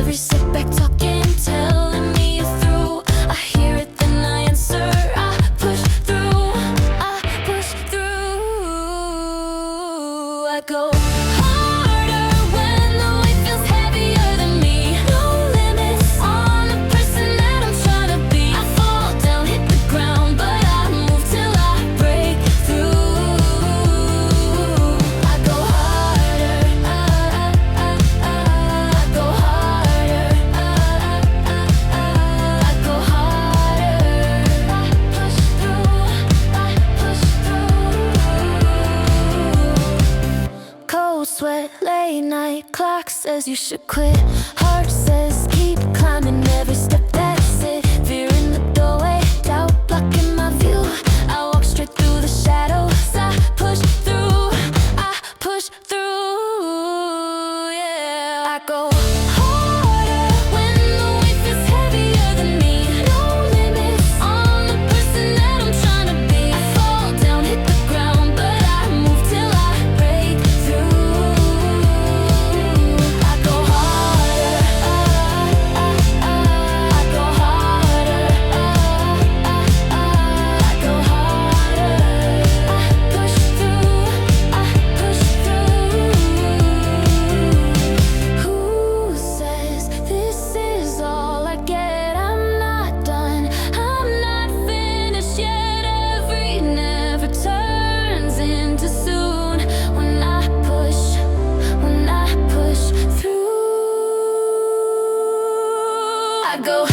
every setback talking, telling me you're through. I hear it, then I answer. I push through, I push through. I go harder when the weight feels heavier than me. No limits on the person that I'm trying to be. I fall down, hit the ground, but I move till I break through. I go harder, I go harder, I go harder. I push through, I push through. Cold sweat, late night, clock says you should quit. Heart says keep climbing every step, that's it. Fear in the doorway, doubt blocking my view. I walk straight through the shadows, I push through, I push through, yeah. I go harder when the weight feels heavier than me. No limits on the person that I'm trying to be. I fall down, hit the ground, but I move till I break through. I go harder, I go harder, I go harder. I push through, I push through. Who says this is all I get? I'm not done, I'm not finished yet. Every never turns into soon when I push through. I go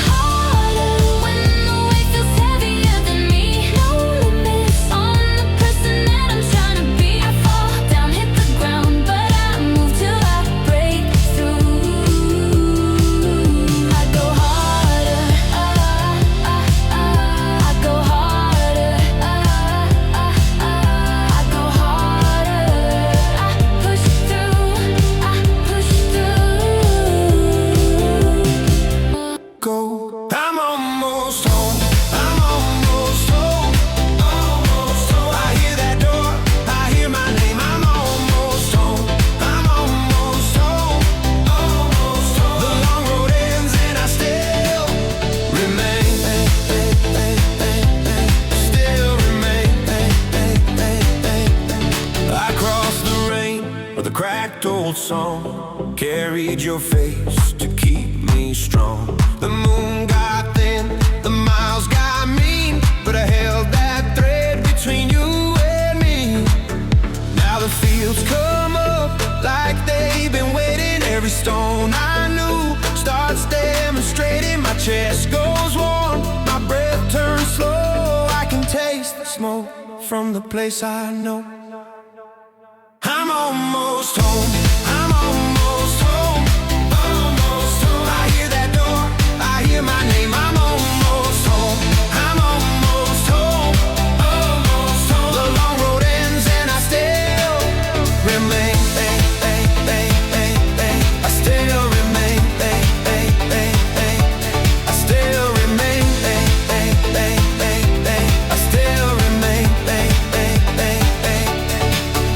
harder when the weight feels heavier than me. No limits on the person that I'm trying to be. I fall down, hit the ground, but I move till I break through. I go harder, I go harder, I go harder. I push through, I push through. Go. I'm almost home. I'm almost home. Almost home. I hear that door. I hear my name. I'm almost home. I'm almost home. Almost home. The long road ends and I still remain. Still remain. I crossed the rain with a cracked old song. Carried your face to keep me strong. The moon got thin, the miles got mean, but I held that thread between you and me. Now the fields come up like they've been waiting. Every stone I knew starts demonstrating. My chest goes warm, my breath turns slow. I can taste the smoke from the place I know. I'm almost home. I'm almost home. Almost home. I hear that door. I hear my name. I'm almost home. I'm almost home. Almost home. The long road ends and I still remain. I still remain. I still remain. I still remain.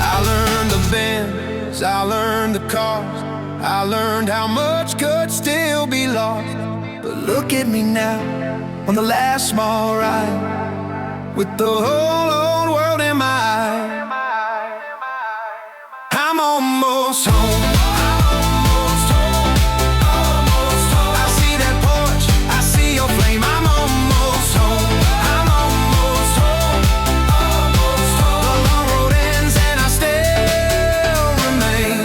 I learned the bends, I learned the cars, I learned how much could still be lost. But look at me now, on the last small ride, with the whole old world in my eye. I'm almost home. I'm almost home. Almost home. I see that porch, I see your flame. I'm almost home. I'm almost home. Almost home. The long road ends and I still remain.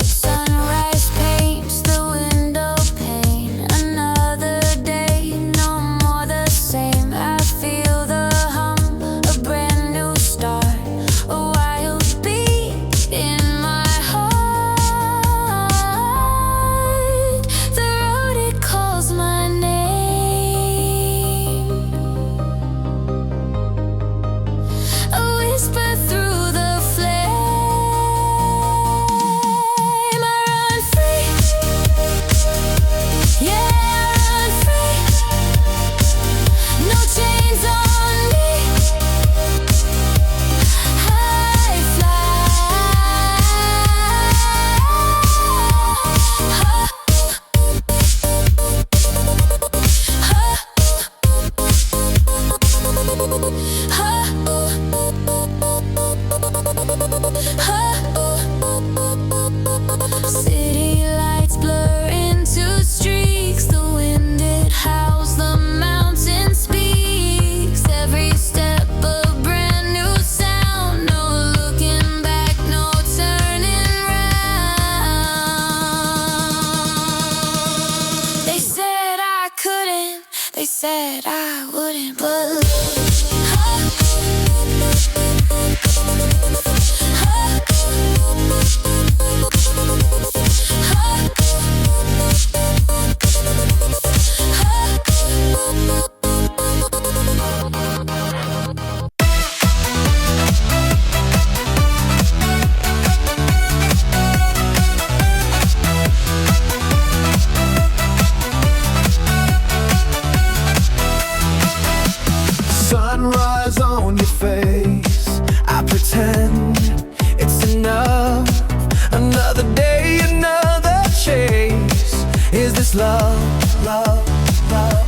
Sunrise paint said I wouldn't, but Sunrise on your face, I pretend it's enough. Another day, another chase. Is this love,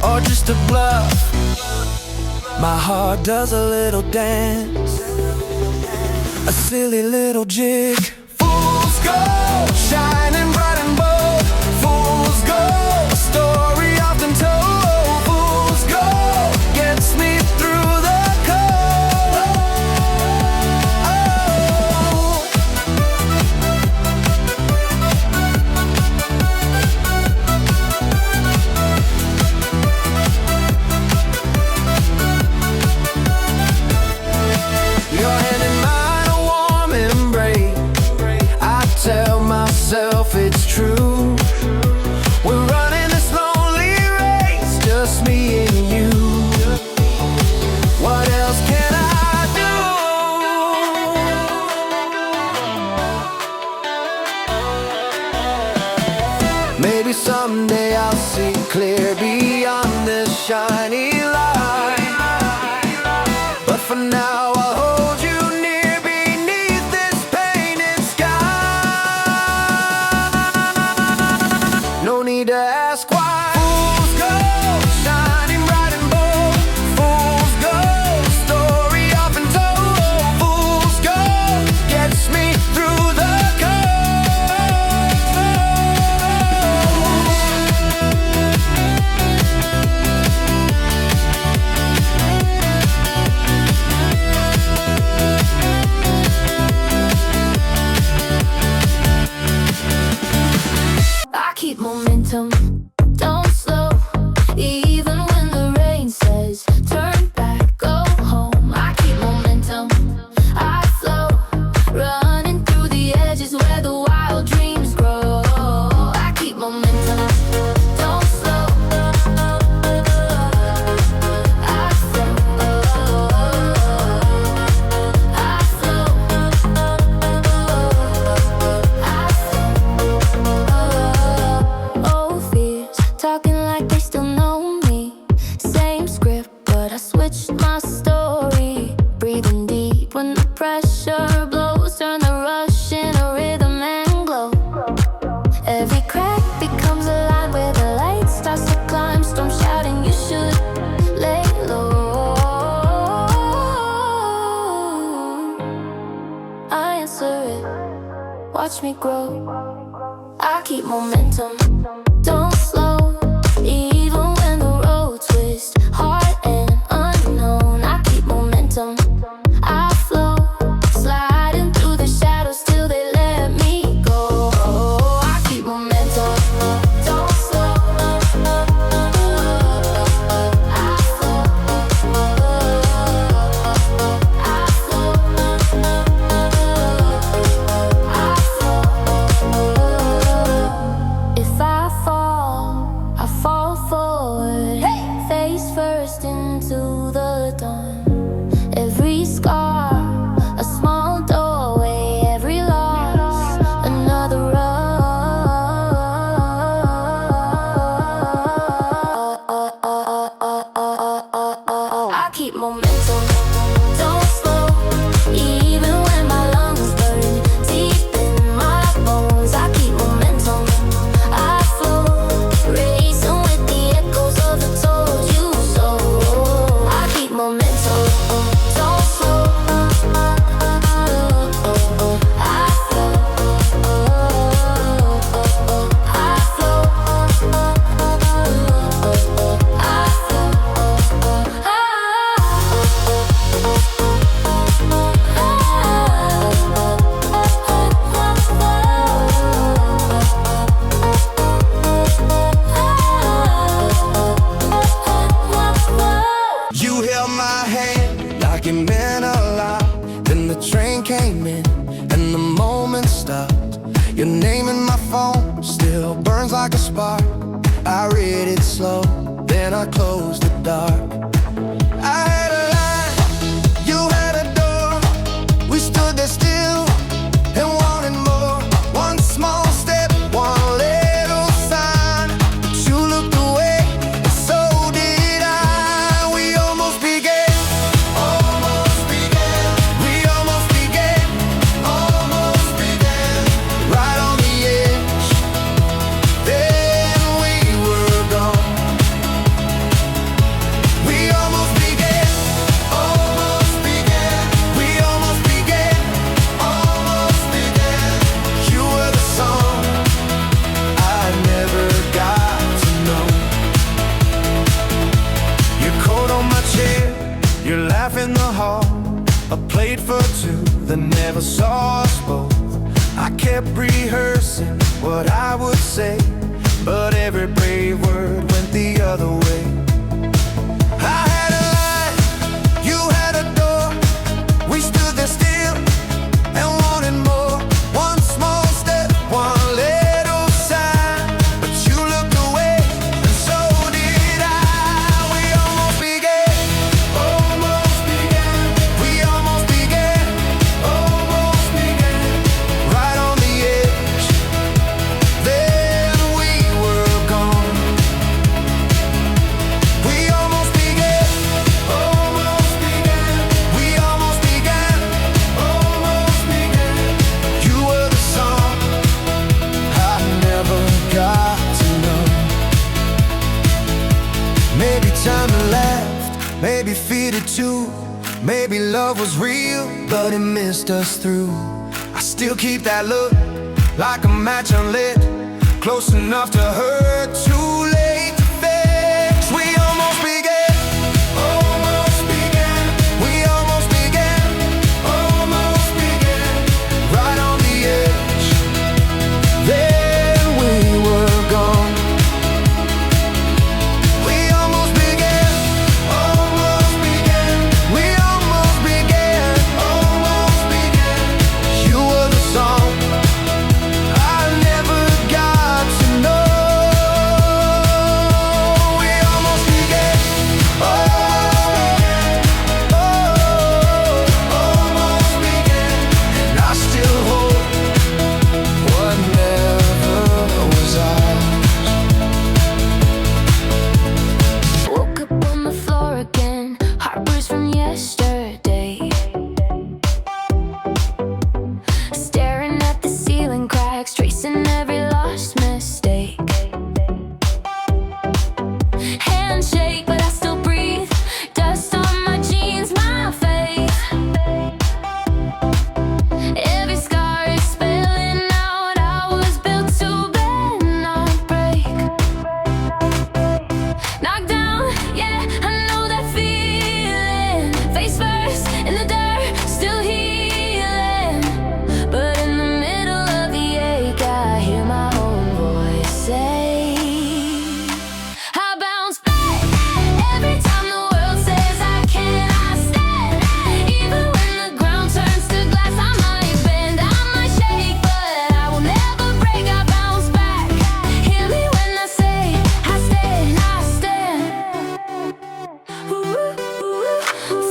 or just a bluff? My heart does a little dance, a silly little jig. Fools go, shining bright and bold. Fools go, a story often told. Fools go, gets me through the cold. Your hand in mine, a warm embrace. I tell myself it's true. We're running this lonely race, just me and you. What else can I do? Maybe someday I'll see clear beyond this shiny light. But for now I'll hold you near beneath this painted sky. No need to ask why. Fools go, shining bright and bold. Fools go, story often told. Fools go, gets me through the I keep momentum, don't slow. Even when the rain says turn back, go home. I keep momentum, I flow, running through the edges where the wild dreams grow. I keep momentum, don't slow. I flow, I old fears, talking like they still know me. Same script, but I switched my story. Breathing deep when the pressure blows. Turn the rush in a rhythm and glow. Every crack becomes a line where the light starts to climb. Storm shouting, you should lay low. I answer it, watch me grow. I keep momentum, don't slow. Even when the road twists, hard and unknown. I keep momentum, I flow, sliding through the shadows till they let me go. I keep momentum, don't slow. I flow, I flow, if I fall forward, face first into the dawn. Every scar, a small doorway. Every loss, another run. I keep momentum, don't slow. Even when my lungs burn deep in my bones, I keep momentum, I flow, racing with the echoes of the told you so. I slow, then I closed the dark. I had a line, you had a door. We stood there still and wanted more. One small step, one little sign, but you looked away, and so did I. We almost began, we almost began, right on the edge. Then we were gone. We almost began, we almost began, You were the song I never got to know. Your coat on my chair, your laugh in the hall, a plate for two that never saw us both. I kept rehearsing what I would say, but every brave word went the other way. I had a line, you had a door. We stood there still and wanted more. One small step, one little sign, but you looked away, and so did I. We almost began, we almost began, right on the edge. Then we were gone. We almost began, we almost began, You were the song I never got to know. Maybe time left, maybe fear it too. Maybe love was real, but it missed us through. I still keep that look, like a match unlit, close enough to hurt, too late to fix. We almost began, we almost began, right on the edge. Then we were gone. We almost began, we almost began, You were the song I never got to know. We almost began, and I still hold what never was ours. Woke up on the floor again, heart bruised from yesterday. Staring at the ceiling cracks, tracing every lost mistake. Handshake, but I still breathe. Dust on my jeans, my face. Every scar is spilling out. I was built to bend, not break. Knocked down, yeah, I know that feeling. Face first in the dirt, still healing. But in the middle of the ache, I hear my own voice say, I bounce back. Every time the world says I cannot stand. Even when the ground turns to glass, I might bend, I might shake, but I will never break. I bounce back. Hear me when I say I stand, I stand.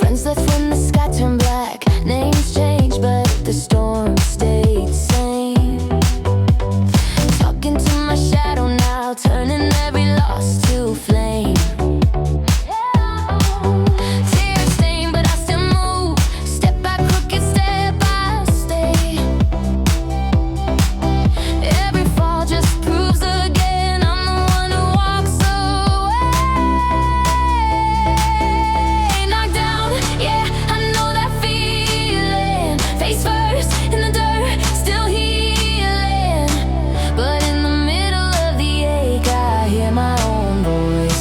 Friends left when the sky turned black. Names changed, but the storm stayed the same. Talking to my shadow now, turning every loss to flame. Tears stain, but I still move. Step by crooked step, I stay. Every fall just proves again I'm the one who walks away. Knocked down, yeah, I know that feeling. Face first in the dirt, still healing. But in the middle of the ache, I hear my own voice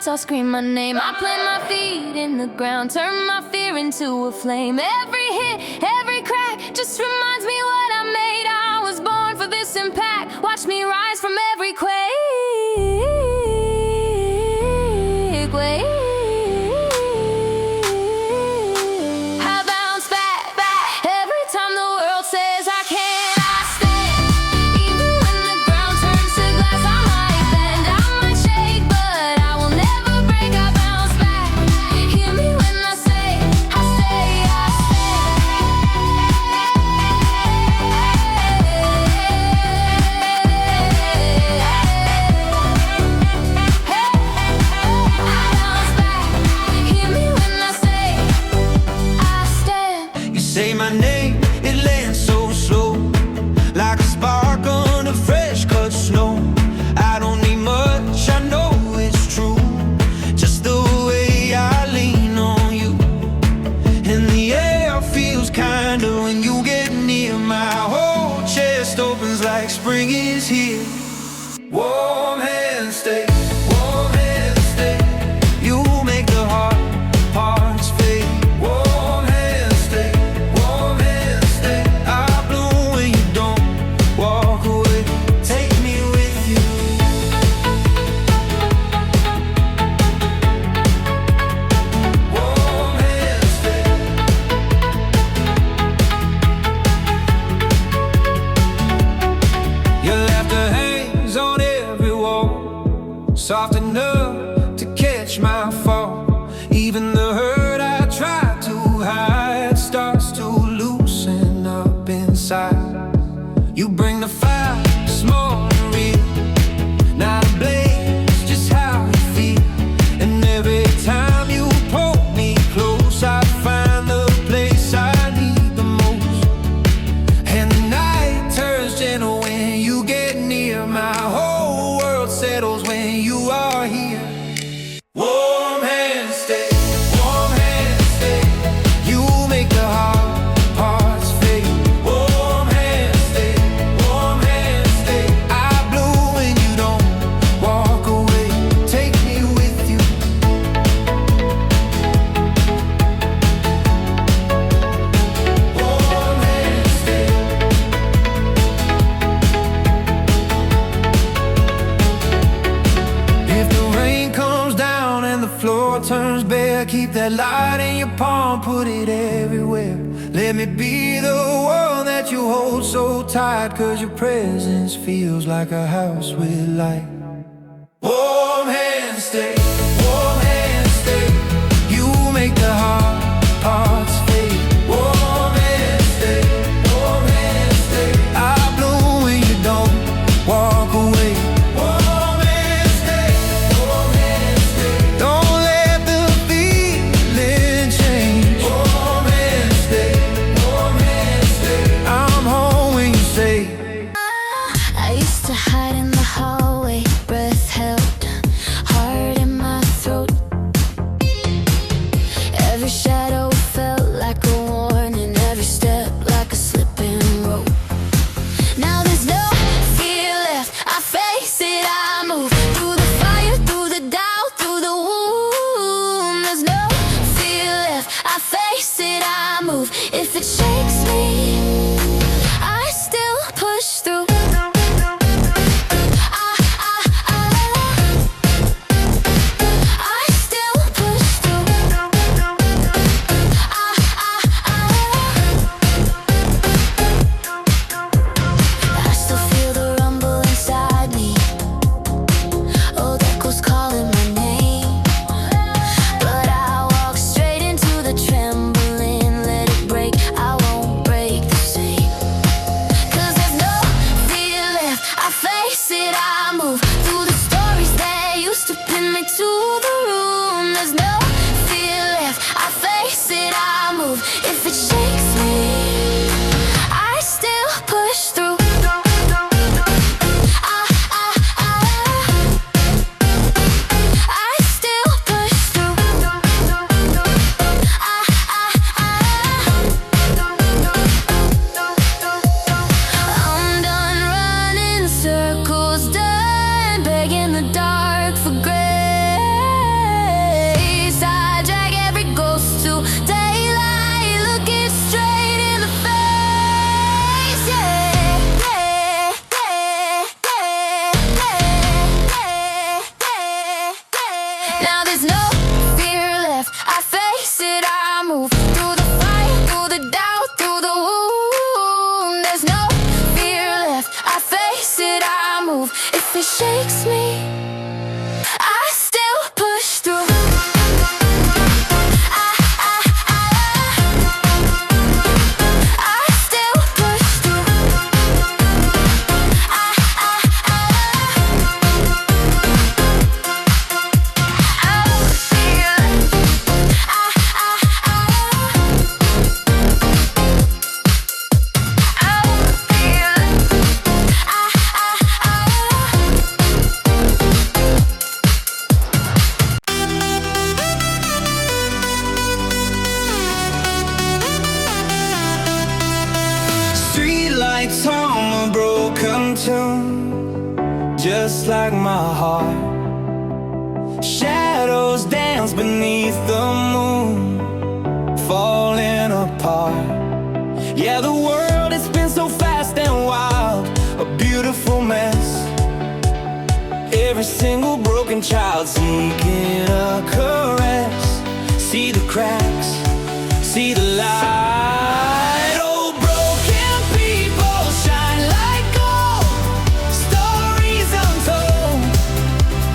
nights I'll scream my name. I plant my feet in the ground, turn my fear into a flame. Every hit, every crack just reminds me what I made. I was born for this impact. Watch me rise from every quake. I bounce back every time the world says I can't. I stand, even when the ground turns to glass. I might bend, I might shake, but I will never break. I bounce back. Hear me when I say, I stay, I Say my name, it lands so slow, like a spark on a fresh cut snow. I don't need much, I know it's true, just the way I lean on you. And the air feels kinder when you get near. My whole chest opens like spring is here. Warm hands stay, warm hands stay. You make the hard parts fade. Soft enough to catch my fall. Even the hurt I try to hide starts to loosen up inside. You bring the fire, small and real, not a blaze, just how you feel. And every time you pull me close, I find the place I need the most. And the night turns gentle when you get near. My whole world settles when you are here. Warm hands stay, warm hands stay. You make the hard parts fade. Warm hands stay, warm hands stay. I bloom when you don't walk away. Take me with you. Warm hands stay. If the rain comes down and the floor turns bare, keep that light in your palm, put it everywhere. Let me be the one that you hold so tight, 'cause your presence feels like a house with light. Warm hands stay, warm hands stay. You make the hard parts fade. Warm hands stay, warm hands stay. I bloom when you don't walk away. Warm hands stay, warm hands stay. Don't let the feeling change. Warm hands stay, warm hands stay. I'm home when you say. I used to hide in the hallway, breath held, heart in my throat. Every shadow felt like a warning, every step like a slipping rope. Now there's no fear left, I face it, I move through the fire, through the doubt, through the wound. There's no fear left, I face it, I move. If it shakes me, I still push through. I still push through. I still feel the rumble inside me. Old echoes calling my name, but I walk straight into the trembling. Let it break, I won't break the same. 'Cause there's no fear left, I face it, I move through the stories that used to pin me to the room. There's no fear left, I face it, I move. If it shakes me, I still push through. I still push through. I'm done running circles, done begging the dark for grace. move. If it shakes me, I still push through. I still push through. Streetlights on a broken tune, just like my heart. Shadows dance beneath the moon, falling apart. Yeah, the world has been so fast and wild, a beautiful mess. Every single broken child seeking a caress. See the cracks, see the light. Oh, broken people shine like gold, stories untold.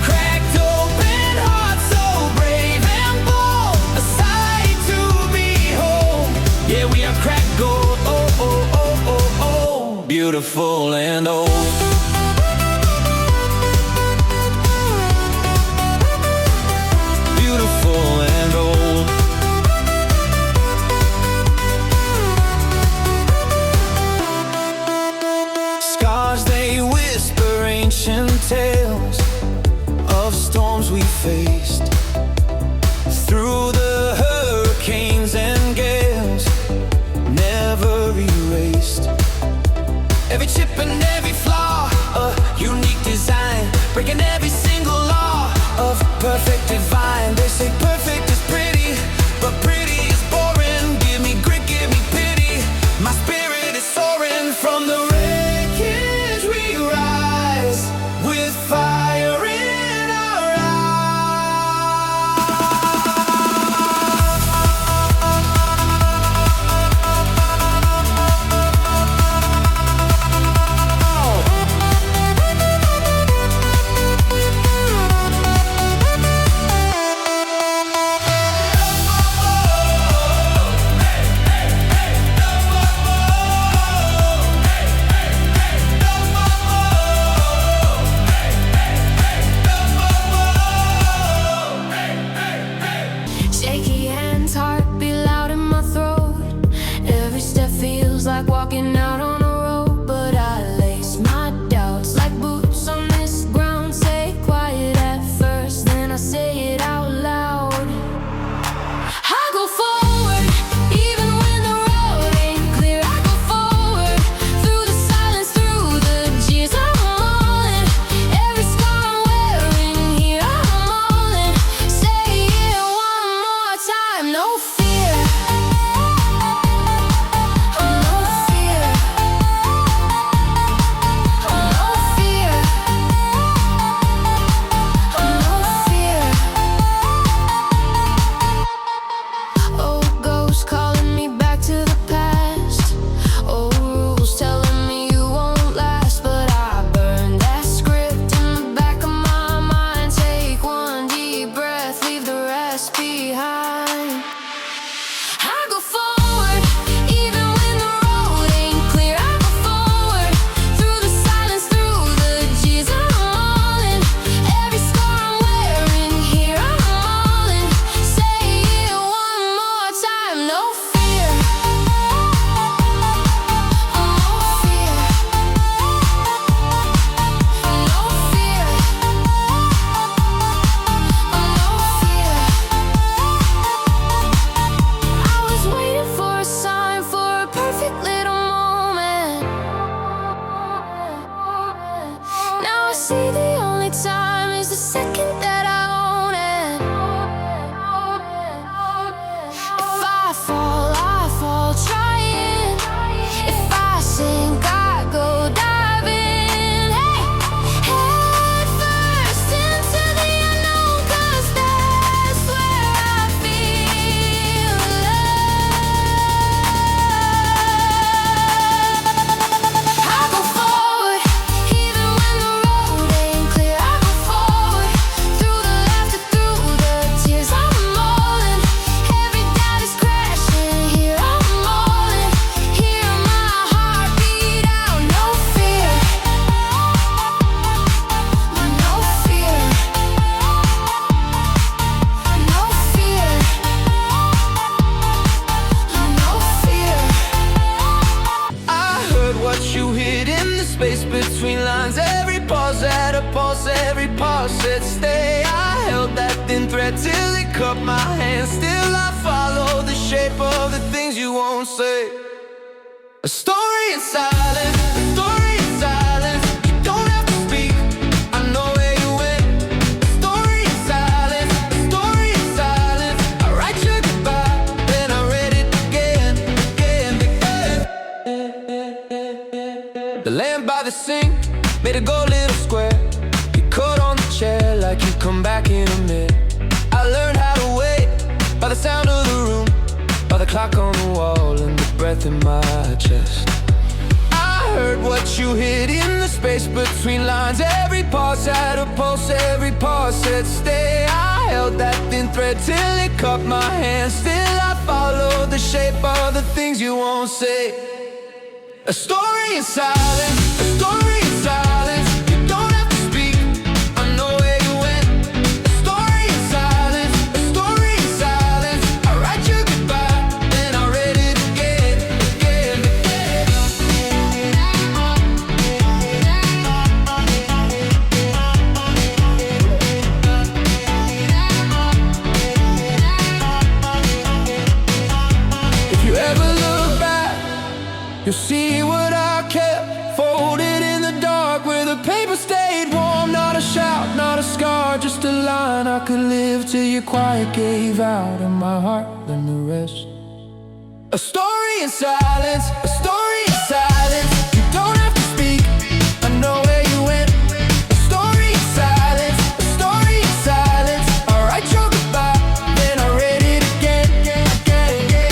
Cracked open hearts, so brave and bold, a sight to behold. Yeah, we are cracked gold, oh, oh, oh, oh, oh, beautiful and old. Beautiful and old. Scars, they whisper ancient tales of storms we faced. Through the hurricanes and gales, never erased. Every chip and every flaw, a unique design, breaking every single law of perfect divine. They say perfect is pretty, but pretty is boring. Give me grit, give me pity. My spirit is soaring. From the wreckage we rise, with fire in our between lines. Every pause had a pulse, every pause said stay. I held that thin thread till it cut my hand. Still I follow the shape of the things you won't say. A story in silence, a story in silence. You don't have to speak, I know where you went. A story in silence, a story in silence. I write your goodbye, then I read it again, again, again. The lamp by the sink made a gold little square. You caught on the chair like you come back in a minute. I learned how to wait by the sound of the room, by the clock on the wall and the breath in my chest. I heard what you hid in the space between lines. Every pause had a pulse, every pause said stay. I held that thin thread till it caught my hand. Still I follow the shape of the things you won't say. A story in silence, a story in silence. You don't have to speak, I know where you went. A story in silence, a story in silence. I write your goodbye, then I read it again, again, again. If you ever look back, you'll see what I kept folded in the dark, where the paper stayed warm. Not a shout, not a scar, just a line I could live till your quiet gave out and my heart learned the rest. A story in silence, a story in silence. You don't have to speak, I know where you went. A story in silence, a story in silence. I write your goodbye, then I read it again, again, again.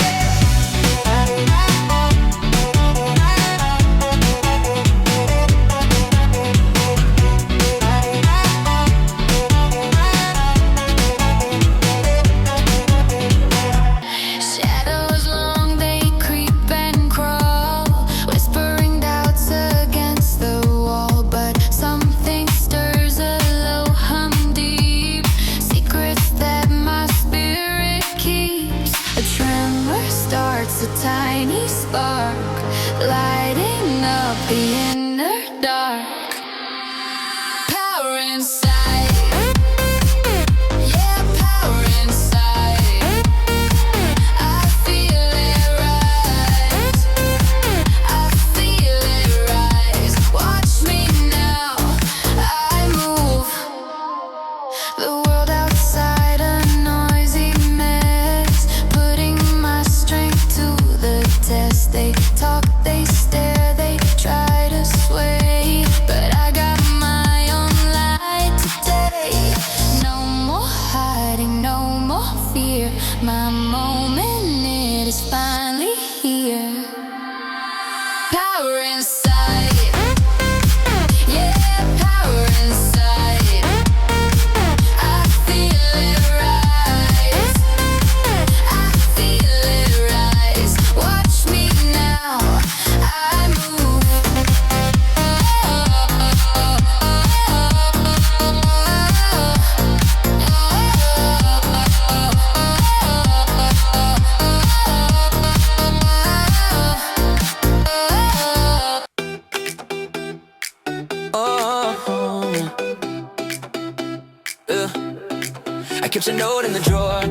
Shadows long, they creep and crawl, whispering doubts against the wall. But something stirs a low hum deep, secrets that my spirit keeps. A tremor starts, a tiny spark, lighting up the inner dark. Power inside, yeah, power inside. I feel it rise, I feel it rise. Watch me now, I move. The world outside a noisy mess, putting my strength to the test. They talk, they stare, they try to sway, but I got my own light today. No more hiding, no more fear. My moment, it is finally here. Power inside, yeah, power inside. I feel it rise, I feel it rise. Watch me now, I move. I kept a note in the drawer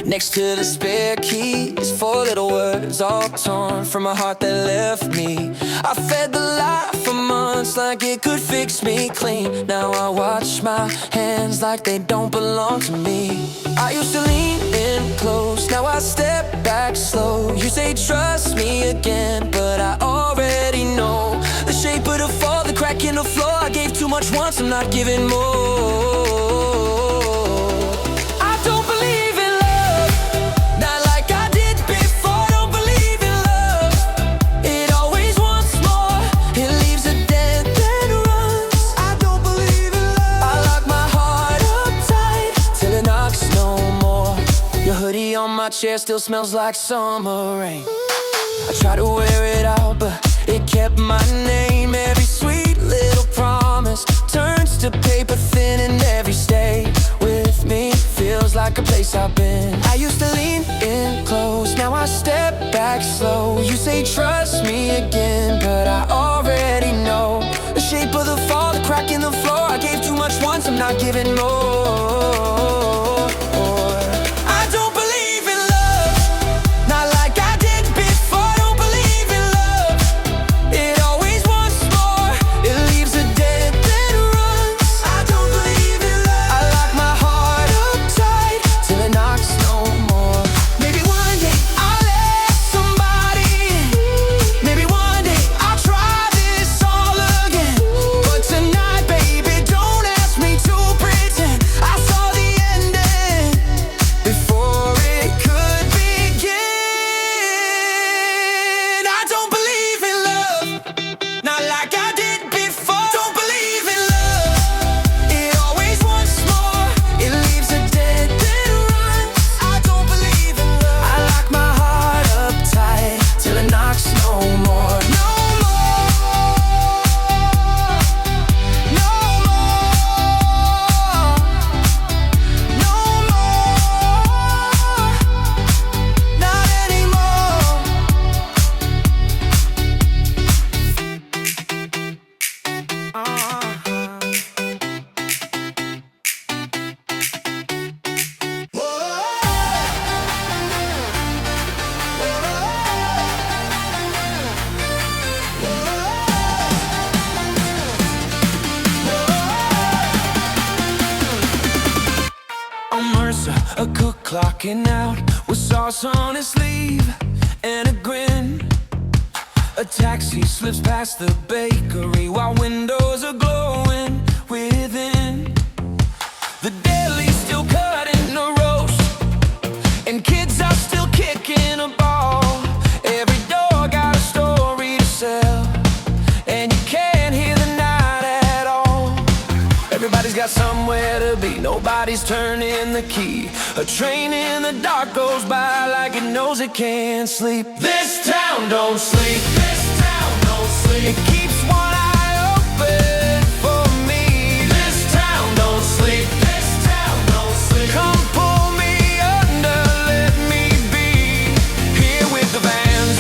next to the spare keys. 4 little words all torn from a heart that left me. I fed the lie for months like it could fix me clean. Now I wash my hands like they don't belong to me. I used to lean in close, now I step back slow. You say trust me again, but I already know the shape of the fall, the crack in the floor. I gave too much once, I'm not giving more. I don't believe in love, not like I did before. Don't believe in love, it always wants more. It leaves a dent, then runs. I don't believe in love. I lock my heart up tight till it knocks no more. Your hoodie on my chair still smells like summer rain. I try to wear it out, but it kept my name. Every sweet little promise turns to paper thin, and every stay with me feels like a place I've been. I used to lean in close, now I step back slow. You say trust me again, but I already know the shape I'm not giving more. I don't believe in love, not like I did before. Don't believe in love, it always wants more. It leaves a dead then runs. I don't believe in love, I lock my heart up tight till it knocks no more. Maybe one day I'll let somebody in. Maybe one day I'll try this all again. But tonight, baby, don't ask me to pretend. I saw the ending before it could begin. I don't believe in love, not like I did before. Don't believe in love, it always wants more. It leaves a dead then runs. I don't believe in love, I lock my heart up tight till it knocks no more. No more, no more, no more, not anymore. A Mercer, a cook clocking out with sauce on his sleeve and a grin. A taxi slips past the bakery while windows are glowing within. The deli's still cutting a roast and kids are still kicking a ball. Every door got a story to sell and you can't hear the night at all. Everybody's got somewhere to be, nobody's turning the key. A train in the dark goes by like it knows it can't sleep. This town don't sleep, this town don't sleep. It keeps one eye open for me. This town don't sleep, this town don't sleep. Come pull me under, let me be. Here with the vans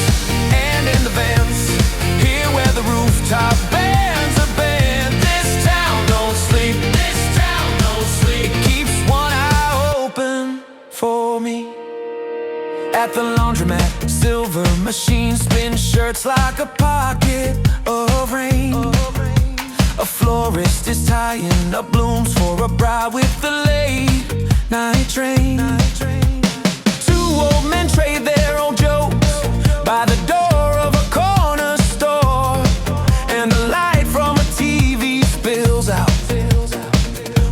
and in the vans, here where the rooftop bands are band. This town don't sleep, this town don't sleep. It keeps one eye open for me. At the laundromat, silver machine spins shirts like a pocket of rain. A florist is tying up blooms for a bride with the late night train. Two old men trade their old jokes by the door of a corner store, and the light from a TV spills out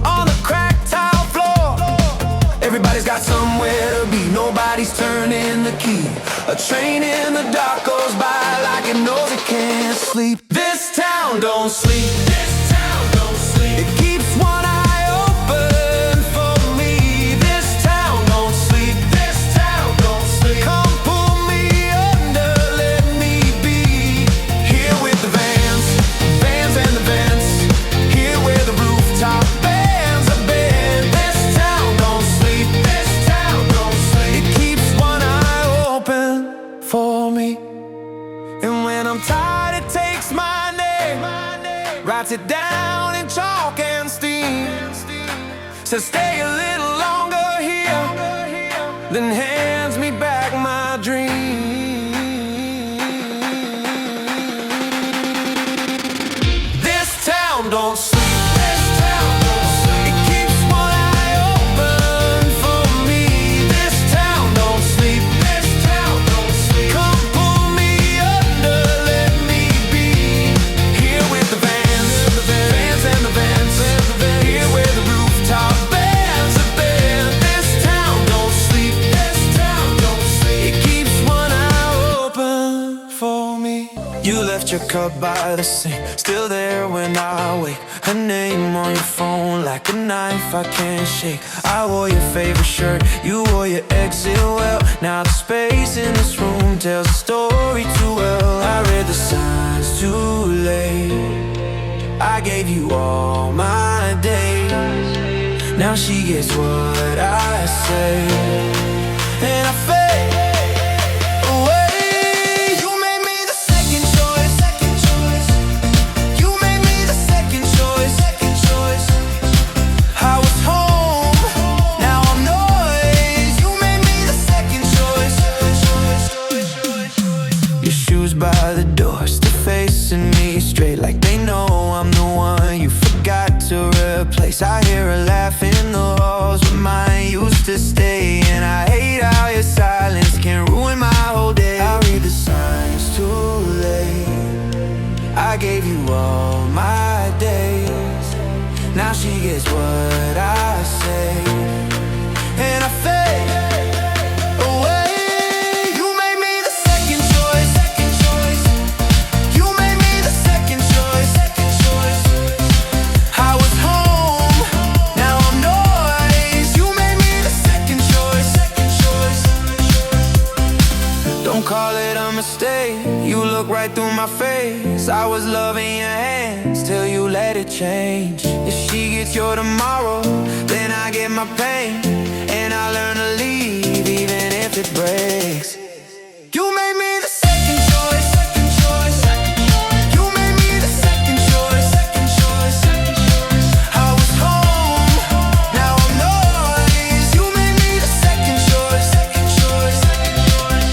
on the cracked tile floor. Everybody's got somewhere to be, nobody's turning the key. A train in the dark goes by like it knows it can't sleep. This town don't sleep, this town don't sleep. It keeps one eye open for me. This town don't sleep, this town don't sleep. Come pull me under, let me be. Here with the vans, vans and the vans, here where the rooftop bands are band. This town don't sleep, this town don't sleep. It keeps one eye open for me. And when I'm tired, it takes my name, writes it down in chalk and steam. Says stay a little longer here, then hands me back my dream. This town don't sleep, this town don't sleep. It keeps one eye open for me. This town don't sleep, this town don't sleep. Come pull me under, let me be. Here with the vans and the vans, here where the rooftop bands are band. This town don't sleep, this town don't sleep. It keeps one eye open for me. You left your cup by the sink, still there when I wake. Her name on your phone like a knife I can't shake. I wore your favorite shirt, you wore your exit well. Now the space in this room tells a story too well. I read the signs too late, I gave you all my days. Now she gets what I say, and I fade away. You made me the second choice, second choice. You made me the second choice, second choice. my face. I was loving your hands till you let it change. If she gets your tomorrow, then I get my pain, and I learn to leave even if it breaks. You made me the second choice, second choice, second choice. You made me the second choice, second choice, second choice. I was home, now I'm noise. You made me the second choice, second choice, second choice.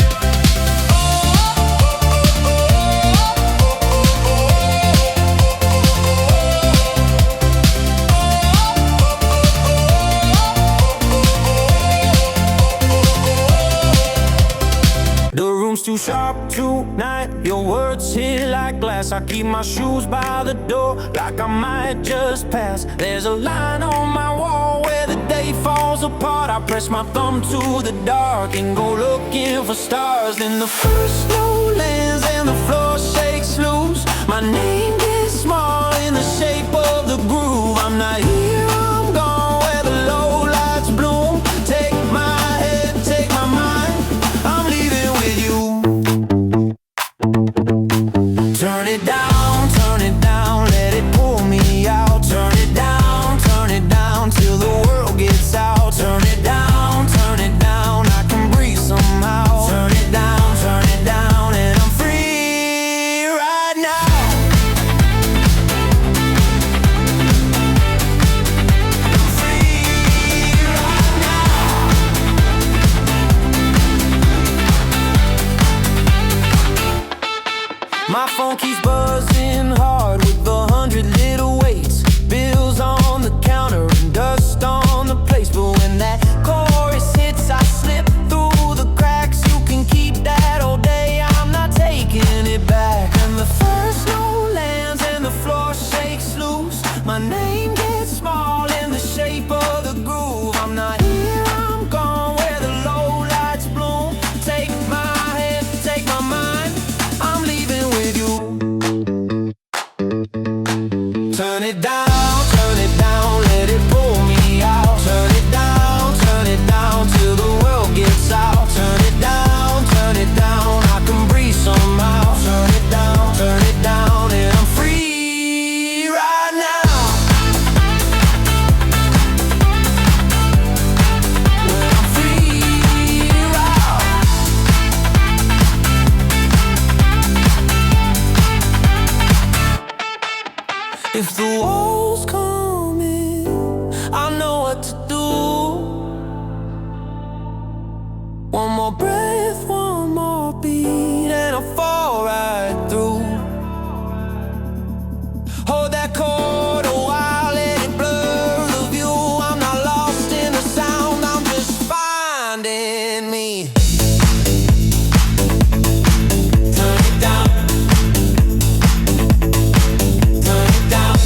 The room's too sharp tonight, your words hit like glass. I keep my shoes by the door, like I might just pass. There's a line on my wall where the day falls apart. I press my thumb to the dark and go looking for stars. Then the first snow lands and the floor shakes loose. My name gets small in the shape of the groove. I'm not here, I'm gone where the low lights bloom. Take my head, take my mind, I'm leaving with you. Turn it down, let it pull me out. Turn it down till the world gets out. Turn it down, I can breathe somehow. Turn it down, and I'm free right now. I'm free right now. My phone keeps buzzing hard with 100 little weights. Bills on the counter and dust on the place. But when that chorus hits, I slip through the cracks. You can keep that all day, I'm not taking it back. And the first snow lands and the floor shakes loose. My name gets small in the shape of the groove. I'm not here, I'm gone where the low lights bloom. Take my head, take my mind, I'm leaving with you. Turn it down, let it pull me out. Turn it down till the world gets out. Turn it down, I can breathe somehow. Turn it down, and I'm free right now. Well, I'm free right. If the walls come in, I know what to do. One more breath, one more beat, and I'll fall right through. Hold that chord a while, let it blur the view. I'm not lost in the sound, I'm just finding me. Turn it down. Turn it down.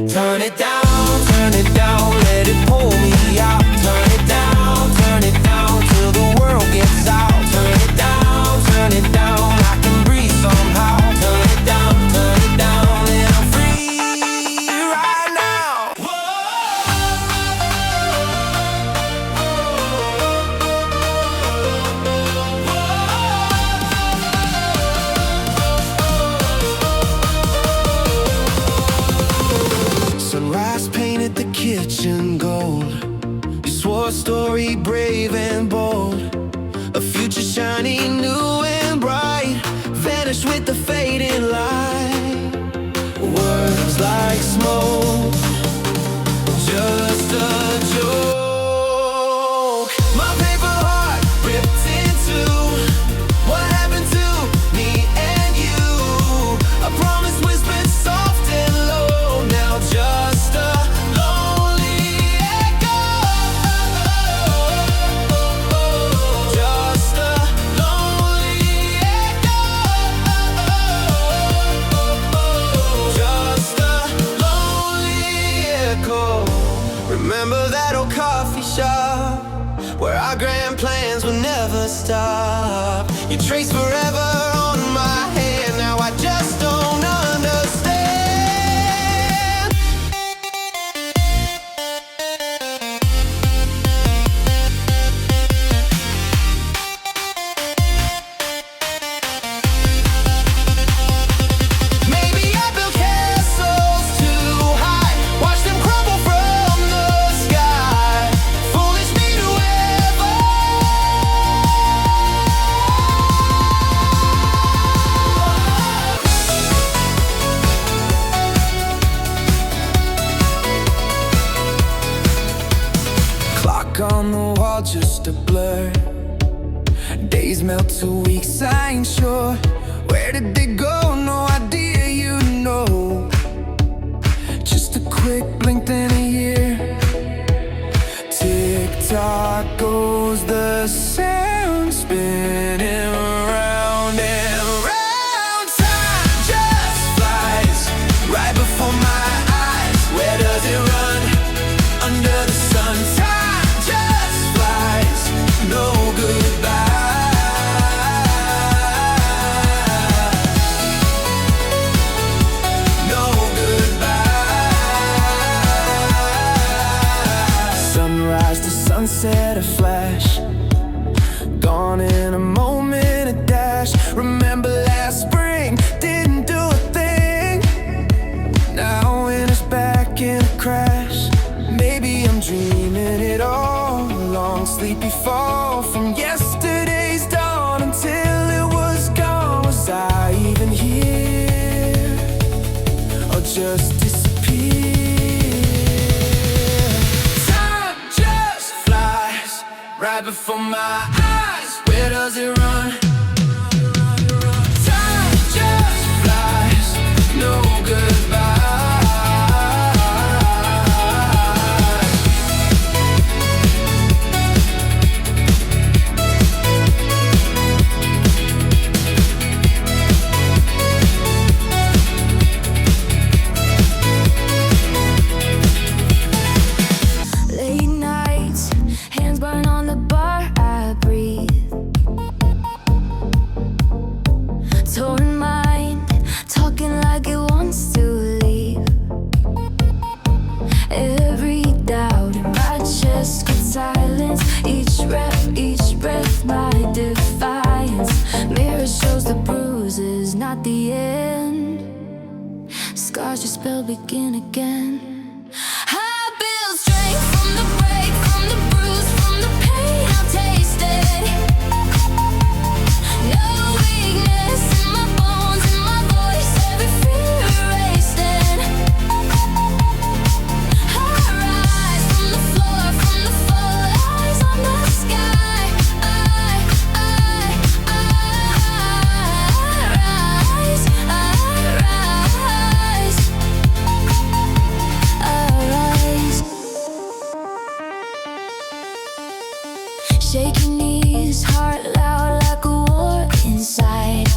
Turn it down. Turn it down, let it pull me out. Turn it down till the world gets out. Turn it down, I can breathe somehow. Turn it down, and I'm free right now. Sunrise painted the kitchen gold. You swore a story brave and bold. A future shining new and bright, vanished with the fading light. Words like smoke, just a joke. My paper heart ripped in two. What happened to me and you? A promise whispered soft and low. Now just a lonely echo. Just a lonely echo. Just a just a blur. Days melt to weeks, I ain't sure. Where did they go? No idea, you know. Just a quick blink, then a year. Tick-tock goes the sound, spinning round and round. Time just flies right before my eyes. Where does it run? Under the sun. Time just flies, no goodbye. No goodbye. Sunrise to sunset, a flash, gone in a moment, a dash. Remember last spring, didn't do a thing. Now winter's back in a crash. Maybe I'm dreaming it all. Long sleepy fall from yesterday's dawn until it was gone. Was I even here, or just disappear? Time just flies right before my eyes. Where does it run? Time just flies, no goodbye. Late nights, hands burn on the bar, I breathe. Torn mind, talking like it wants to leave. Every doubt in my chest could silence. Each breath, my defiance. Mirror shows the bruises, not the end. Scars just spell begin again. I build strength from the break, from the bruise, from the pain I've tasted. No weakness in my bones, in my voice, every fear erased. And I rise from the floor, from the fall, eyes on the sky. I rise, I rise. Shaking knees, heart loud like a war inside.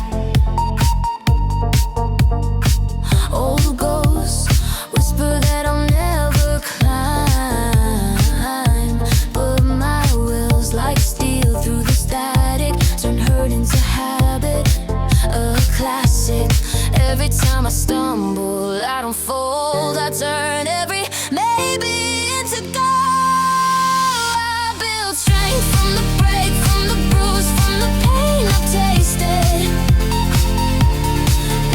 Old ghosts whisper that I'll never climb, but my will's like steel through the static. Turn hurt into habit, a classic. Every time I stumble, I don't fold. I turn every maybe into gold. I build strength from the break, from the bruise, from the pain I've tasted.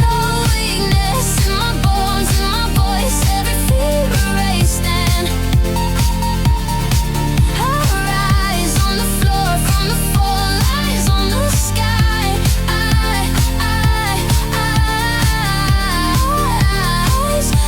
No weakness in my bones, in my voice, every fear erased. And I rise on the floor, from the fall, eyes on the sky. I rise.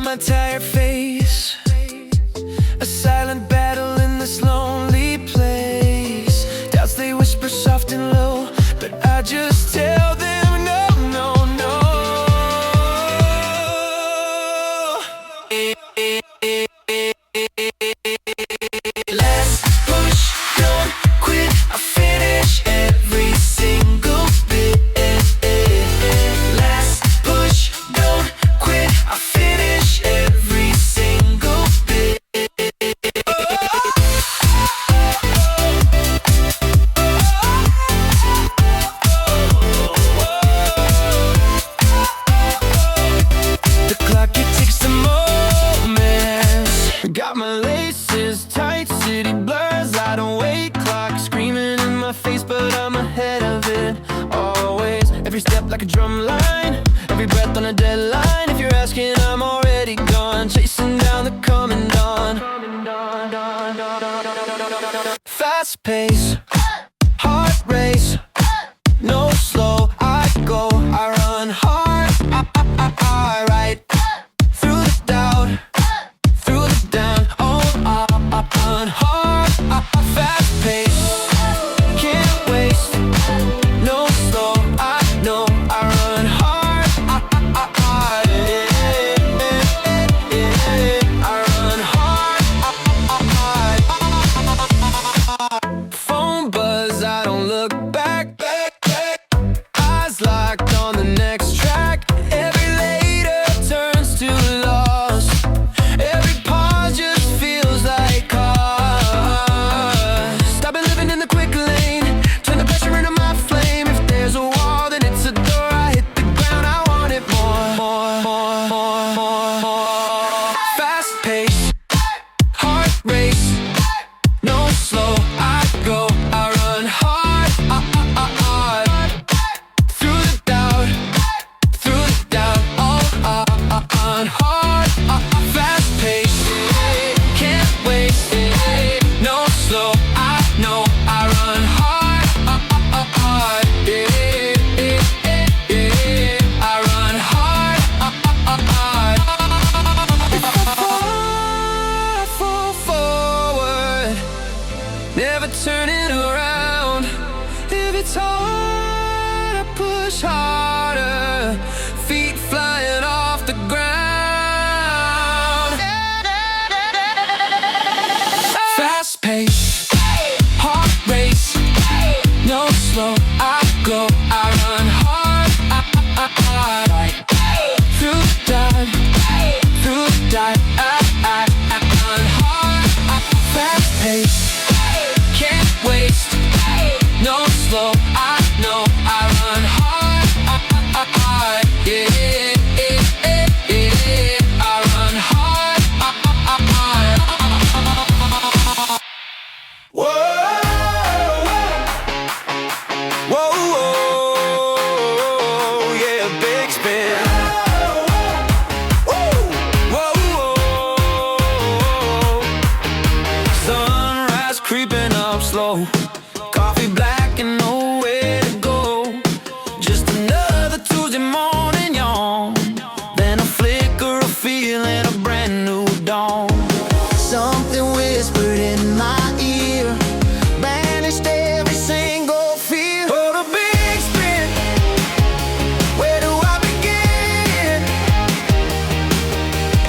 on my tired face, a silent battle in this lonely place. Doubts they whisper soft and low, but I just tell them no, no, no. Let's push, don't quit, I finish every single bit. Let's push, don't quit, I finish every single bit. The clock, it ticks the moments. Got my laces tight, city blurs, I don't wait. Clock screaming in my face, but I'm ahead of it always. Every step like a drum line, every breath on a deadline. If you're asking, I'm already gone, chasing down the coming dawn. Fast pace, heart race, no slow, I go, I run hard, I ride through the doubt, through the down, oh, I run hard, fast pace, can't waste, no slow, I know, I run hard, I run hard. Phone buzz, I don't look back, eyes locked on the next track. Every later turns to loss, every pause just feels like cause. Stop it living in the quick lane, turn the pressure into my flame. If there's a wall, then it's a door, I hit the ground, I want it more. Fast pace, heart race, no slow, I go, I run hard, through the doubt, oh, I run hard, fast pace, can't waste, no slow, I know, I run hard, I run hard, if I fall forward, never turning around. If it's hard, I push harder, feet flying off the ground. Fast pace, heart race, no slow, I go, I run hard, through the dark, I run hard, fast pace, can't waste, no slow, I know, I run hard, I run hard, whoa, whoa, whoa, yeah, big spin. Whoa, sunrise creeping up slow, coffee black and nowhere to go. Just another Tuesday morning yawn, then a flicker of feeling, a brand new dawn. Something whispered in my ear, banished every single fear. Oh, the big spin, where do I begin?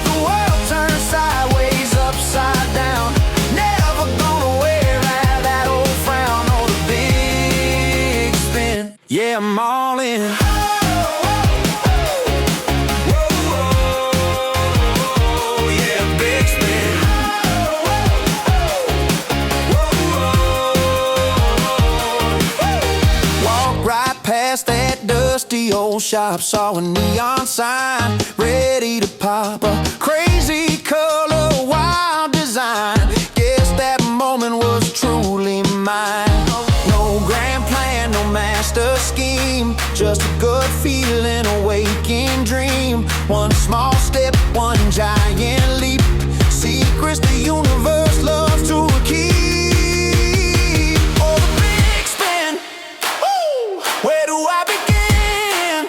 The world turns sideways, upside down, never gonna wear that old frown. Oh, the big spin, yeah, I'm all in. Whoa, yeah, big spin. Walk right past that dusty old shop, saw a neon sign ready to pop. A crazy color, wild design. Guess that moment was truly mine. No grand plan, no master scheme, just a good feeling, a waking dream. One small step, one giant leap, secrets the universe loves to keep. Oh, the big spin, ooh, where do I begin?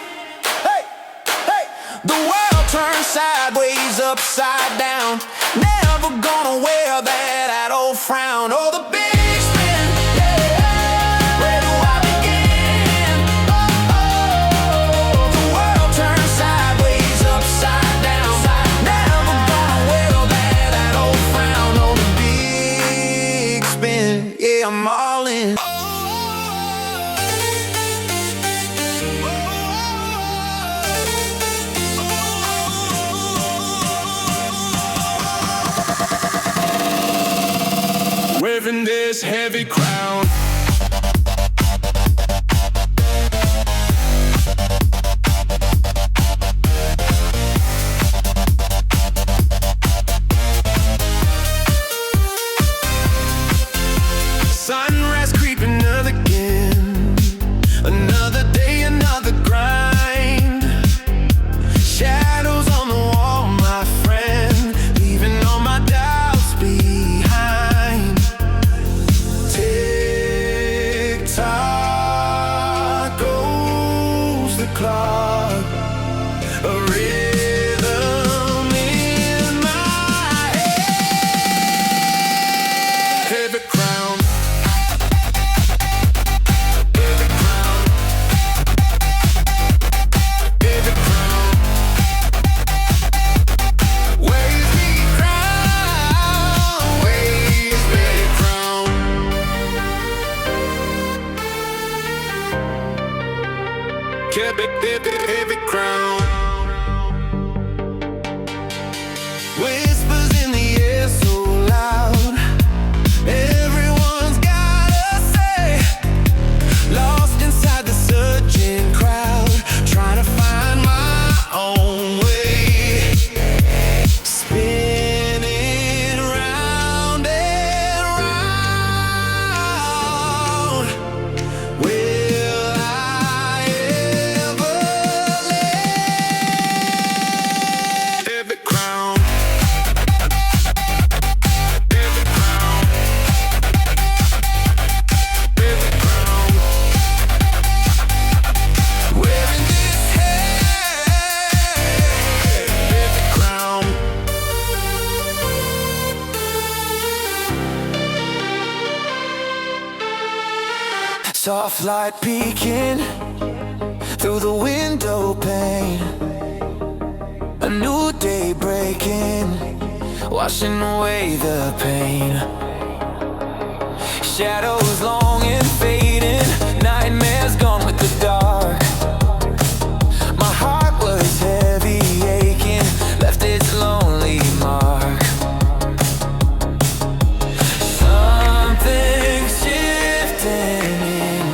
Hey, hey, the world turns sideways, up upside down. Never gonna wear that old frown or the big spin. Yeah, where do I begin? Oh, the world turns sideways, upside down. Never gonna wear that old frown or the big spin. Yeah, I'm all in. Wearing this heavy crown. Sunrise creeping up again. Another day, another grind. Shadows on the wall, my friend, leaving all my doubts behind. Tick tock goes the clock, a rhythm in my head. Heavy crown. Heavy crown. Heavy crown. Waves me crown. Waves me crown. Heavy crown. Whispers in the air so loud, everyone's gotta say. Lost inside the surging crowd, trying to find my own way. Spinning round and round. Will I ever land? Heavy crown. Heavy crown. Heavy crown. Wearing this heavy crown. Soft light peeking through the window pane. A new day breaking, washing away the pain. Shadows long and fading, nightmares gone with the dark. My heart was heavy, aching, left its lonely mark. Something's shifting in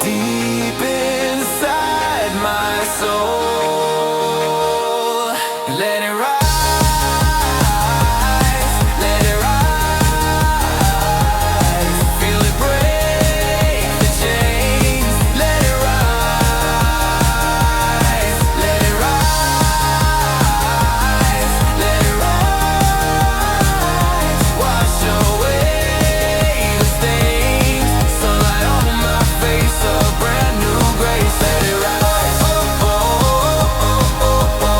deep inside my soul. Let it rise, let it rise. Feel it break the chains. Let it rise, let it rise, let it rise. Wash away the stains. Sunlight on my face, a brand new grace. Let it rise. Oh, oh, oh, oh, oh, oh,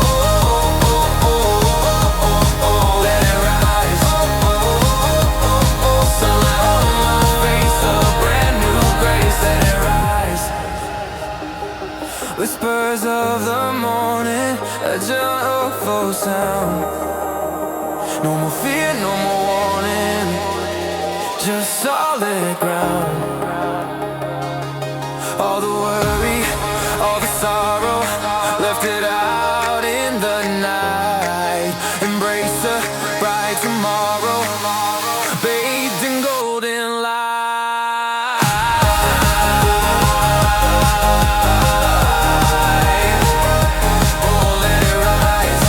oh, oh, oh, let it rise. Oh, oh, oh, oh, oh, sunlight on my face, a brand new grace. Let it rise. Whispers of the morning, a gentle sound. No more fear, no more warning, just solid ground. All the worry, all the sorrow, left it out in the night. Embrace a bright tomorrow, bathed in golden light. Oh, let it rise.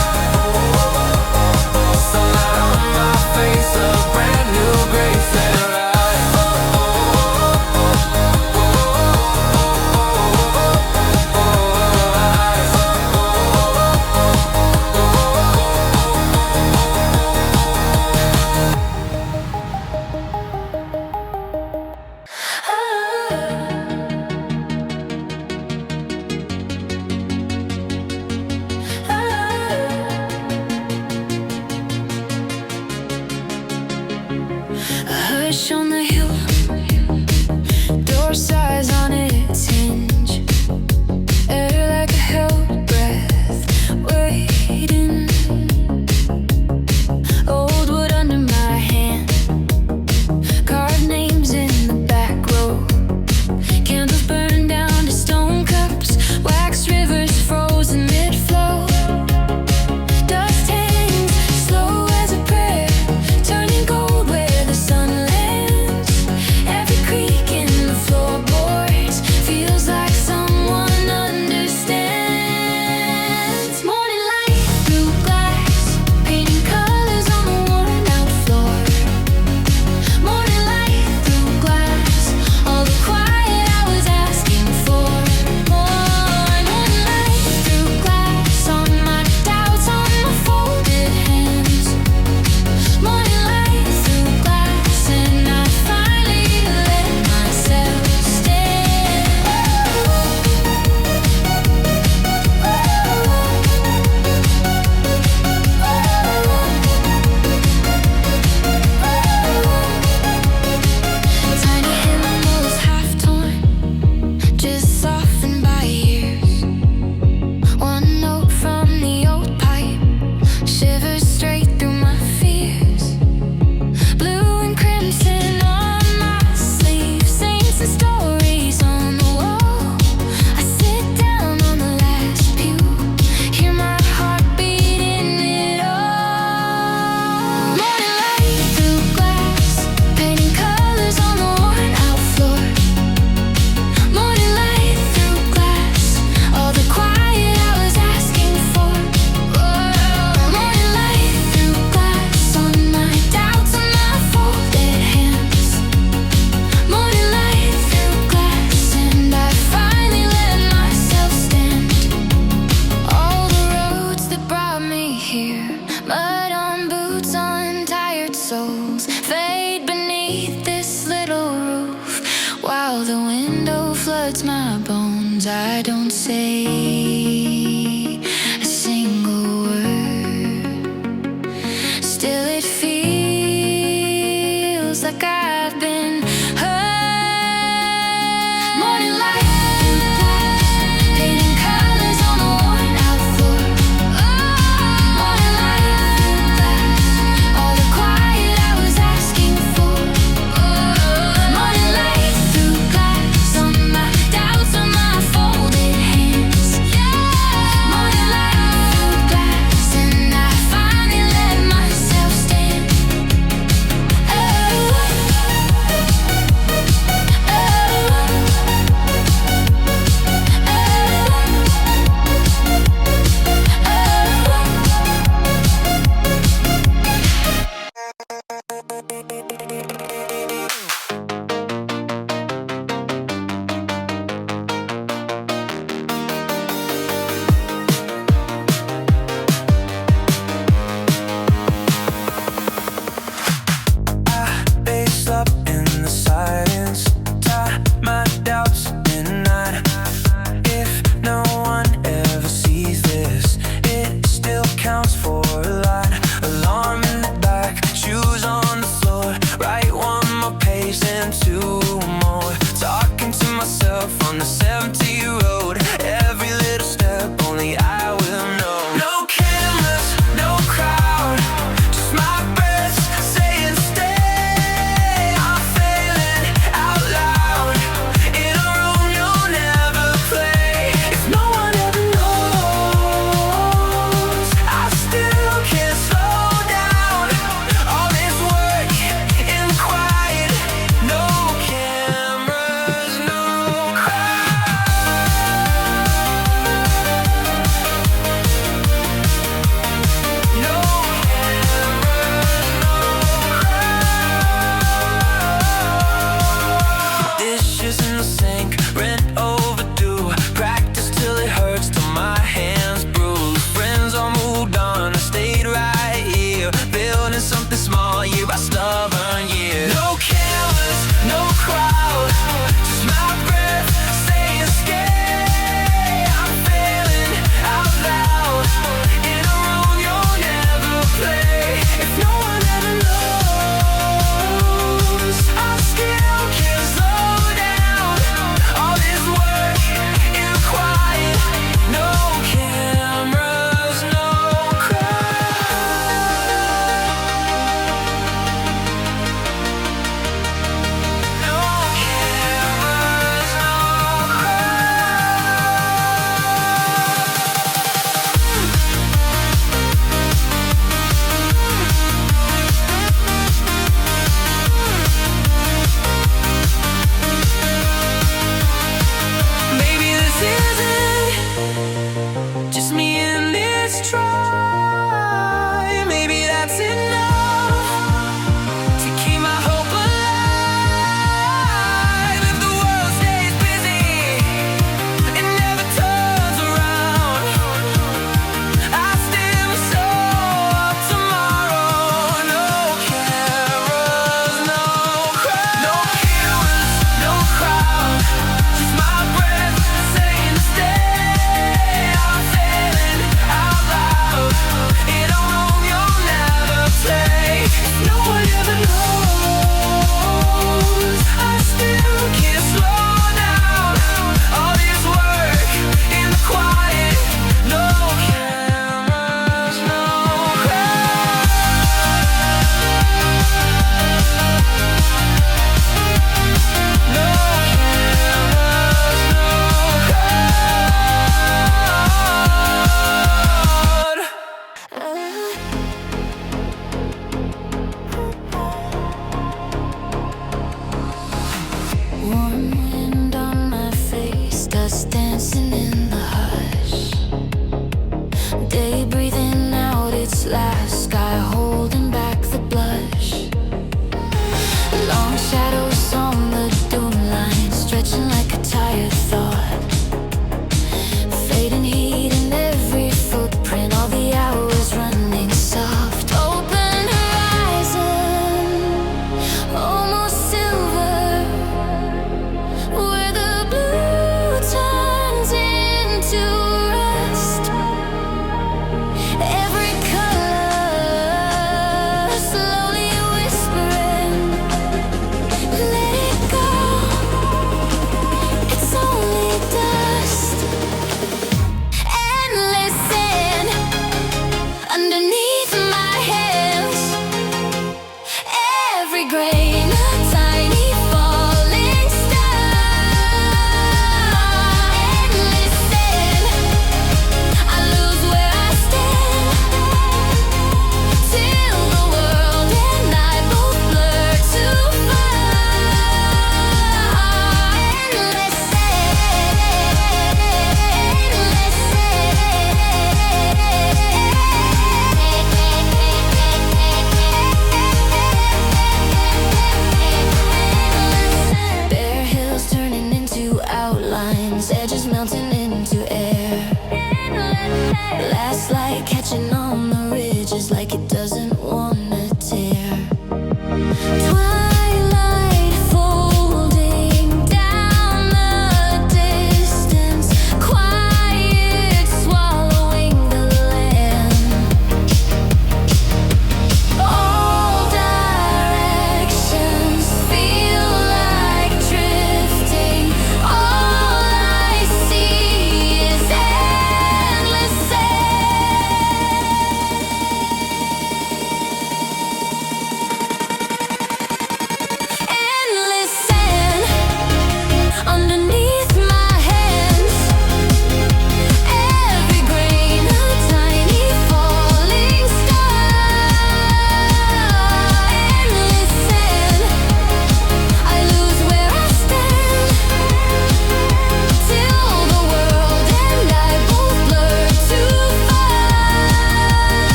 Sunlight on my face, a brand new grace. Let it rise. Oh, oh, oh, bush on the hill, door size on its hinge, air like a held breath, waiting. Old wood under my hand, carved names in the back row, candles burned down to stone cups, wax rivers frozen mid-flow. Dust hangs slow as a prayer, turning gold where the sun lands. Every creak in the floorboards feels like someone understands. Morning light through glass, painting colors on the worn out floor. Morning light through glass, all the quiet I was asking for. Morning light through glass, on my doubts, on my folded hands. Morning light through glass, and I finally let myself stand. Tiny animals half torn, just softened by years. One note from the old pipe shivers straight through my fears. Blue and crimson on my sleeve, saints and stories on the wall. I sit down on the last pew, hear my heart beating it all. Morning light through glass, painting colors on the worn out floor. Morning light through glass, all the quiet I was asking for. Morning light through glass, on my doubts, on my folded hands. Morning light through glass, and I finally let myself stand. All the roads that brought me here, mud on boots on tired souls, fade beneath this little roof. While the window floods my bones, I don't say a single word. Still it feels like I've been hurt. Morning light through glass, painting colors on the worn out floor. Morning light through glass, all the quiet I was asking for. Morning light through glass, on my doubts, on my folded hands. Morning light through glass, and I finally let myself stand. Face up in the silence, tie my doubts in a knot. If no one ever sees this, it still counts for a lot. Alarm in the back, shoes on the floor. Write one more page and two more. Talking to myself on the 70 road. Every little step only I will know. No cameras, no crowd, just my breath saying stay. I'm failing out loud in a room you'll never play. If no one ever knows, I still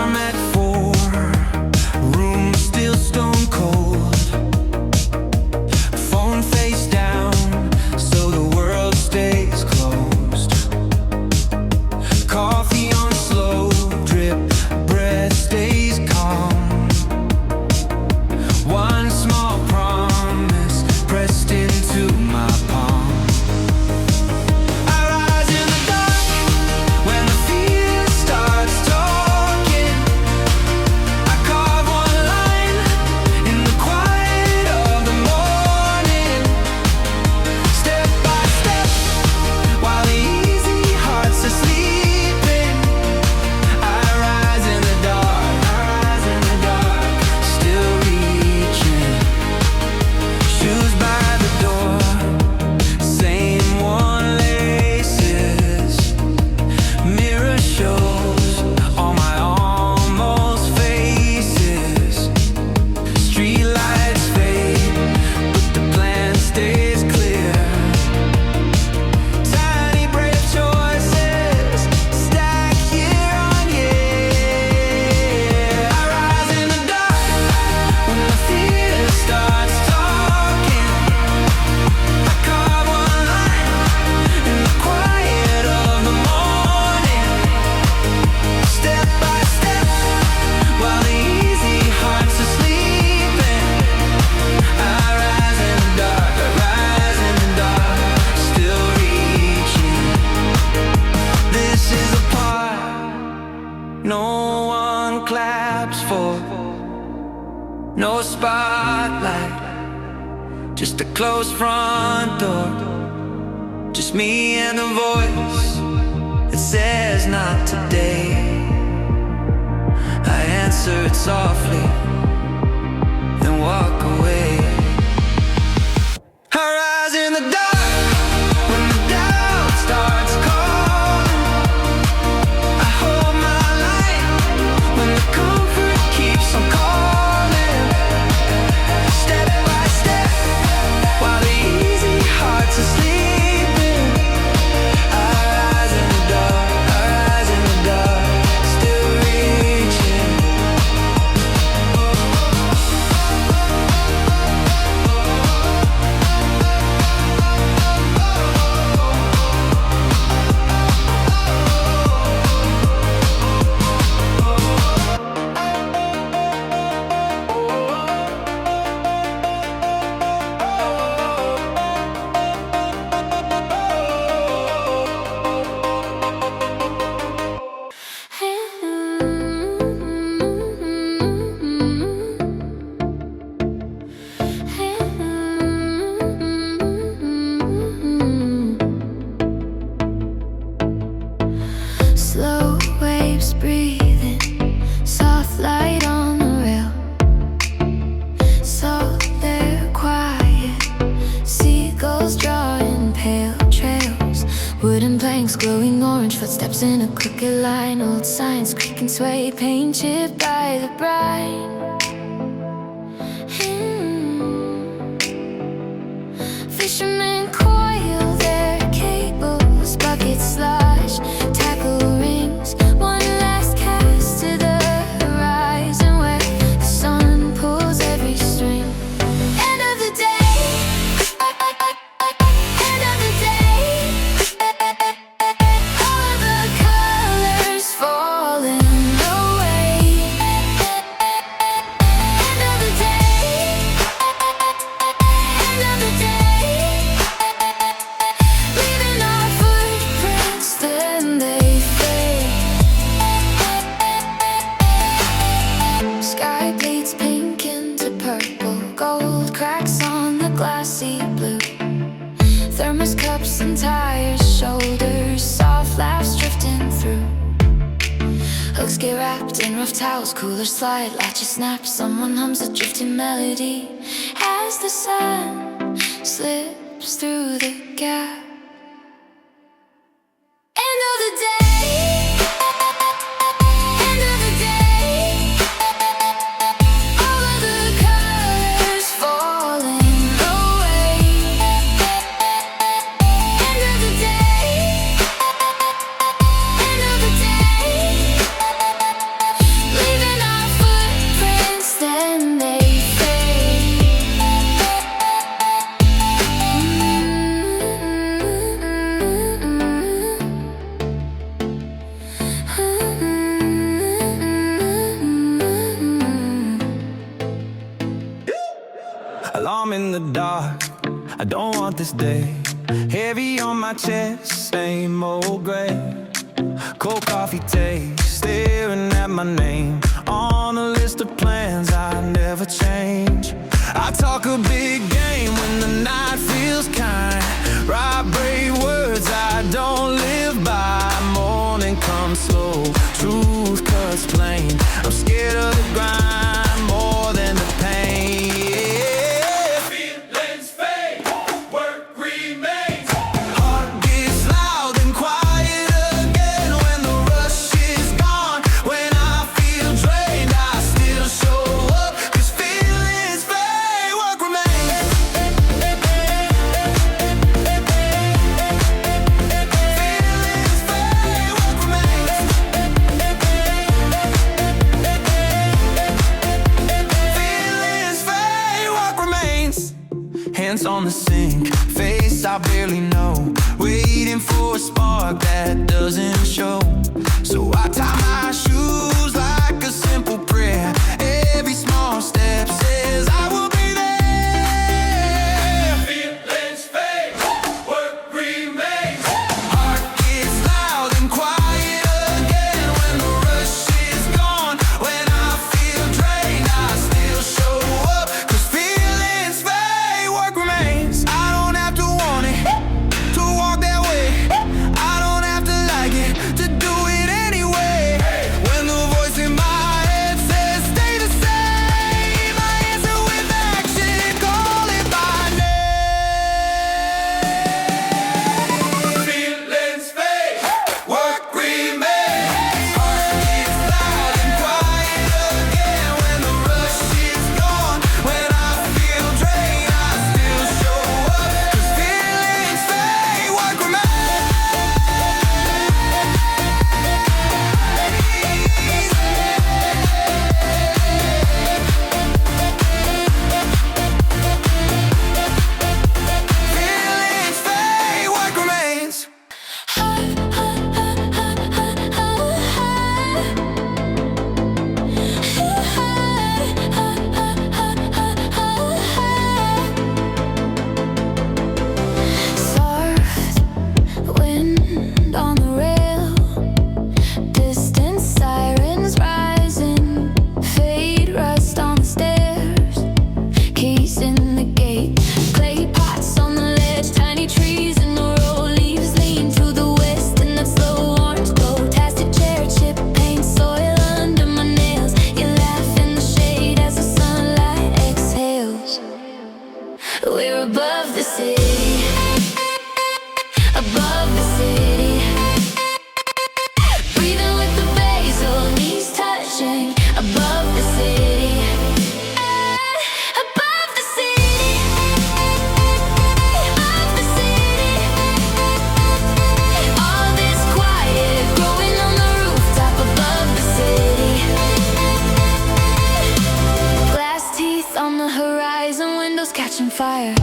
Alarm at 4, room still stone cold. Phone face down, so the world stays closed. Coffee on slow drip, breath stays calm. One small promise pressed into my palm. I rise in the dark when the fear starts talking. I carve one line in the quiet of the morning. Step by step, while the easy hearts are sleeping. I rise in the dark, I rise in the dark, still reaching. Shoes by the door, same worn laces. Mirror shows all my almost faces. Street lights fade, but the plan stays clear. Tiny brave choices stack year on year. I rise in the dark when the fear starts talking. I carve one line in the quiet of the morning. Step by step, while the easy hearts are sleeping. I rise in the dark, I rise in the dark, still reaching. This is a part no one claps for. No spotlight, just a closed front door. Just me and a voice that says not today. I answer it softly, then walk away. I rise in the dark when the doubt starts calling. I hold my light when the comfort keeps on calling. Step by step, while the easy hearts are sleeping. I rise in the dark, I rise in the dark, still reaching. Slow waves breathing, soft light on the rail. So they're quiet, seagulls drawing pale trails. Wooden planks glowing orange, footsteps in a crooked line. Old signs creak and sway, paint chipped by the brine. Fishermen coil their cables, buckets slosh, tackle rings. One last cast to the horizon where the sun pulls every string. End of the day, end of the day. All of the colors falling away. End of the day, end of the day. Leaving our footprints, then they fade. Sky bleeds pink into purple, gold cracks on the glassy blue. Thermos cups and tires, shoulders, soft laughs drifting through. Hooks get wrapped in rough towels, coolers slide, latches snap. Someone hums a drifting melody as the sun slips through the gap. End of the day, end of the day. All of the colors falling away. End of the day, end of the day. in the dark. I don't want this day. Heavy on my chest, same old gray. Cold coffee taste, staring at my name on a list of plans I never change. I talk a big game when the night feels kind. Write brave words I don't live by. Morning comes slow, truth cuts plain. I'm scared of the grind more than the pain. Feelings fade, work remains. Heart gets loud and quiet again when the rush is gone. When I feel drained, I still show up. 'Cause feelings fade, work remains. Feelings fade, work remains. Feelings fade, work remains. Hands on the sink, face I barely know. Waiting for a spark that doesn't show. So I tie my shoes like a simple prayer. Every small step says I will be there. Feelings fade, work remains. Heart gets loud and quiet again when the rush is gone. When I feel drained, I still show up. 'Cause feelings fade, work remains. I don't have to want it to walk that way. I don't have to like it to do it anyway. When the voice in my head says stay the same, I answer with action, call it by name. Feelings fade, work remains. Heart gets loud and quiet again when the rush is gone. When I feel drained, I still show up. 'Cause feelings fade, work remains. Feelings fade, work remains. Soft wind on the rail, distant sirens rising, fade rust on the stairs, keys in the gate, clay pots on the ledge, tiny trees in the road, leaves lean to the west in that slow orange glow, tasted chair, chip paint, soil under my nails, you laugh in the shade as the sunlight exhales. We're above the city, above the city, breathing with the basil, knees touching, above the city, above the city, above the city. All this quiet growing on the rooftop above the city. Glass teeth on the horizon, windows catching fire.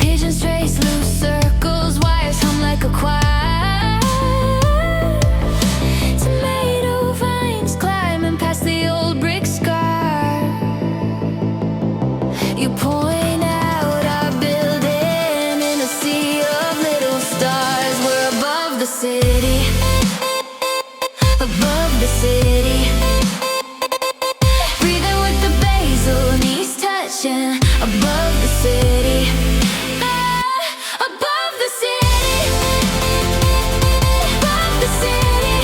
Pigeons trace loose circles, wires hum like a choir. Tomato vines climbing past the old brick scar. You point out our building in a sea of little stars. We're above the city, above the city, breathing with the basil, knees touching, above the city. Above the city, above the city.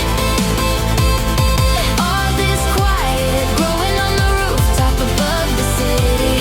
All this quiet growing on the rooftop above the city.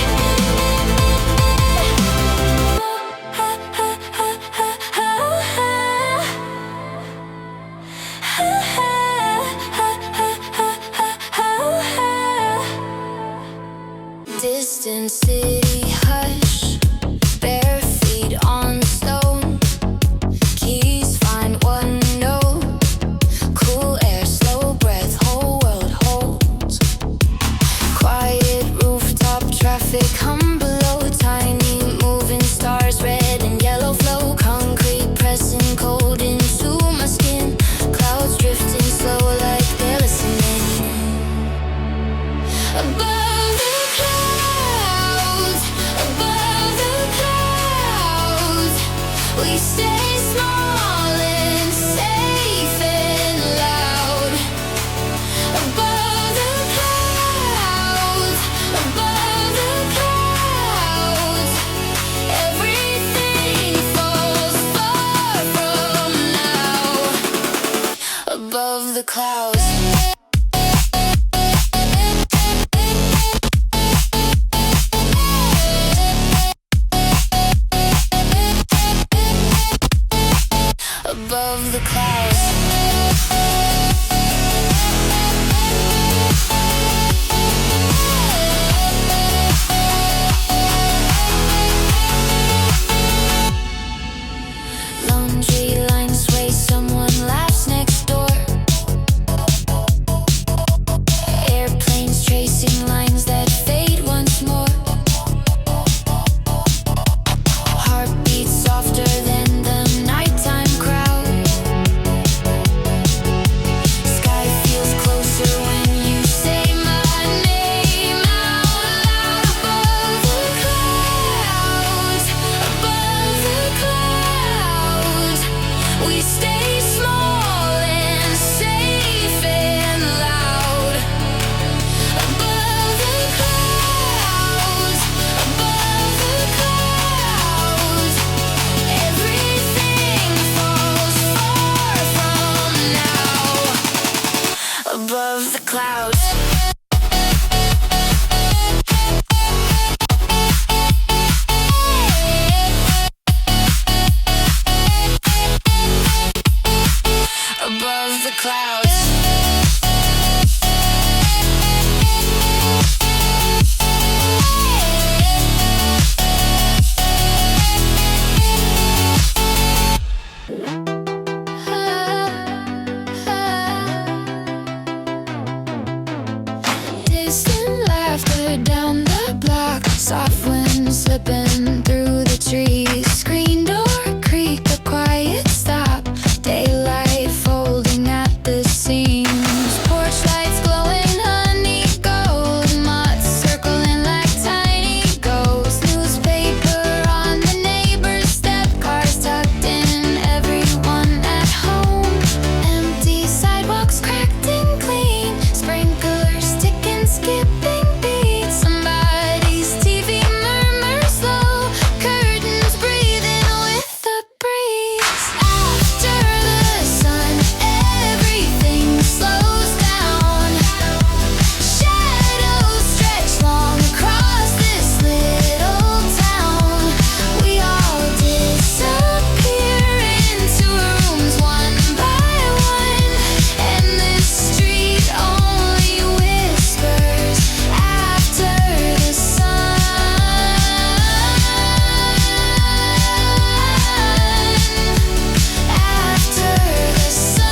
above the clouds. Above the clouds. Distant laughter down the block, soft wind slipping through the trees. Screen door creak, a quiet stop. Daylight folding at the seams. Porch lights glowing honey gold. Moths circling like tiny ghosts. Newspaper on the neighbor's step. Cars tucked in, everyone at home. Empty sidewalks cracked and clean. Sprinklers ticking, skipping beats. Somebody's TV murmurs low. Curtains breathing with the breeze. After the sun, everything slows down. Shadows stretch long across this little town. We all disappear into rooms one by one, and this street only whispers after the sun. After the sun.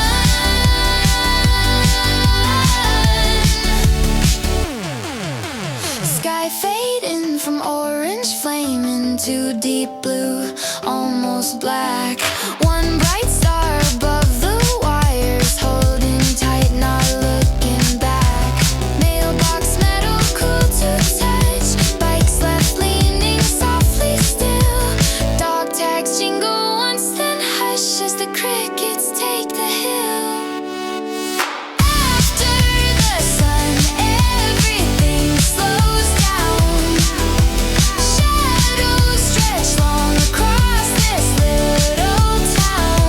Sky fading from orange flame into deep blue, almost black. One bright star above the wires, holding tight, not looking back. Mailbox metal, cool to touch. Bikes left leaning softly still. Dog tags jingle once, then hush as the crickets take the hill. After the sun, everything slows down. Shadows stretch long across this little town.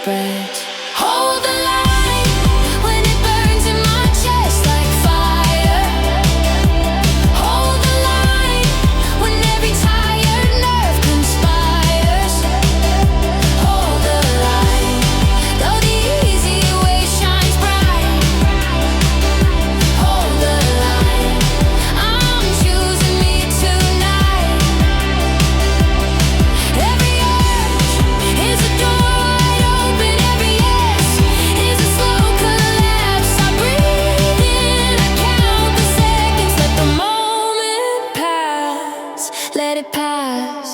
spreads. Hold the light when it burns in my chest like fire. Hold the line when every tired nerve conspires. Hold the line, though the easy way shines bright. Hold the line, I'm choosing me tonight. Every urge is a door wide open. Every yes is a slow collapse. I breathe in, I count the seconds. Let the moment pass, let it pass.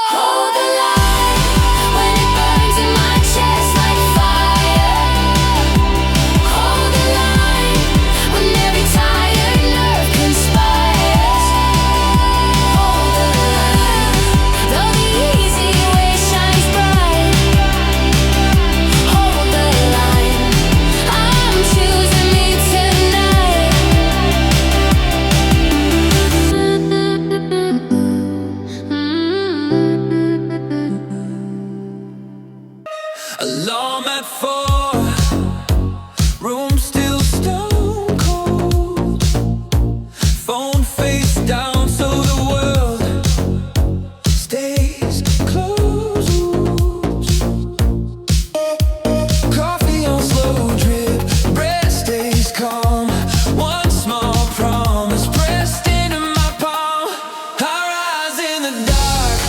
Hold the light when it burns in my chest like fire. Hold the line when every tired nerve conspires. Hold the line, though the easy way shines bright. Hold the line, I'm choosing me tonight. Alarm at 4, room still stone cold. Phone face down so the world stays closed. Coffee on slow drip, breath stays calm. One small promise pressed into my palm. I rise in the dark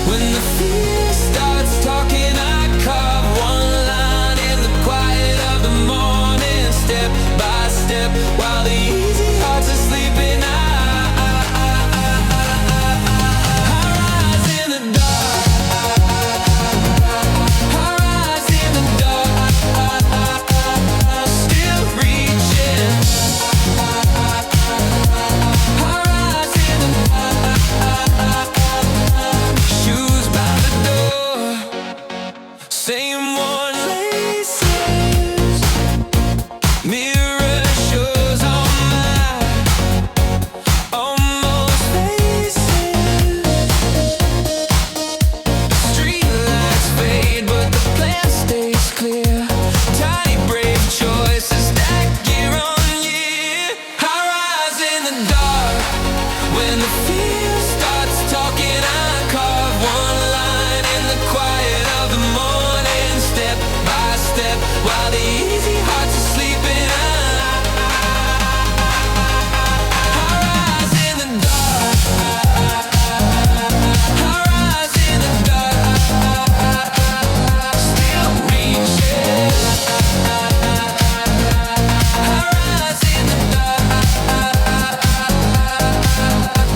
when the fear starts talking. I carve one line in the quiet of the morning, step by step, while the easy hearts are sleeping. I rise in the dark. I rise in the dark. Still reaching. I rise in the dark. Shoes by the door, same one laces. Mirror shows on my almost faces. Street lights fade, but the plan stays clear. Tiny brave choices stacked year on year. I rise in the dark when the fear starts talking. I carve one line in the quiet of the morning, step by step, while the easy hearts are sleeping. I rise in the dark. I rise in the dark. Still reaching. I rise in the dark.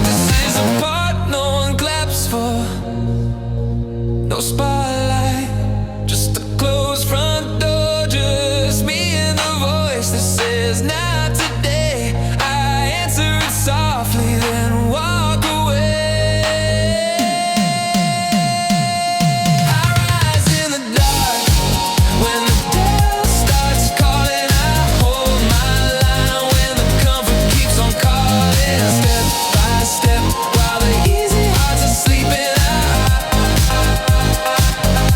This is a part no one claps for. No spotlight, just a closed front door. Just me and the voice that says not today. I answer it softly, then walk away. I rise in the dark when the doubt starts calling. I hold my line when the comfort keeps on calling. Step by step, while the easy hearts are sleeping.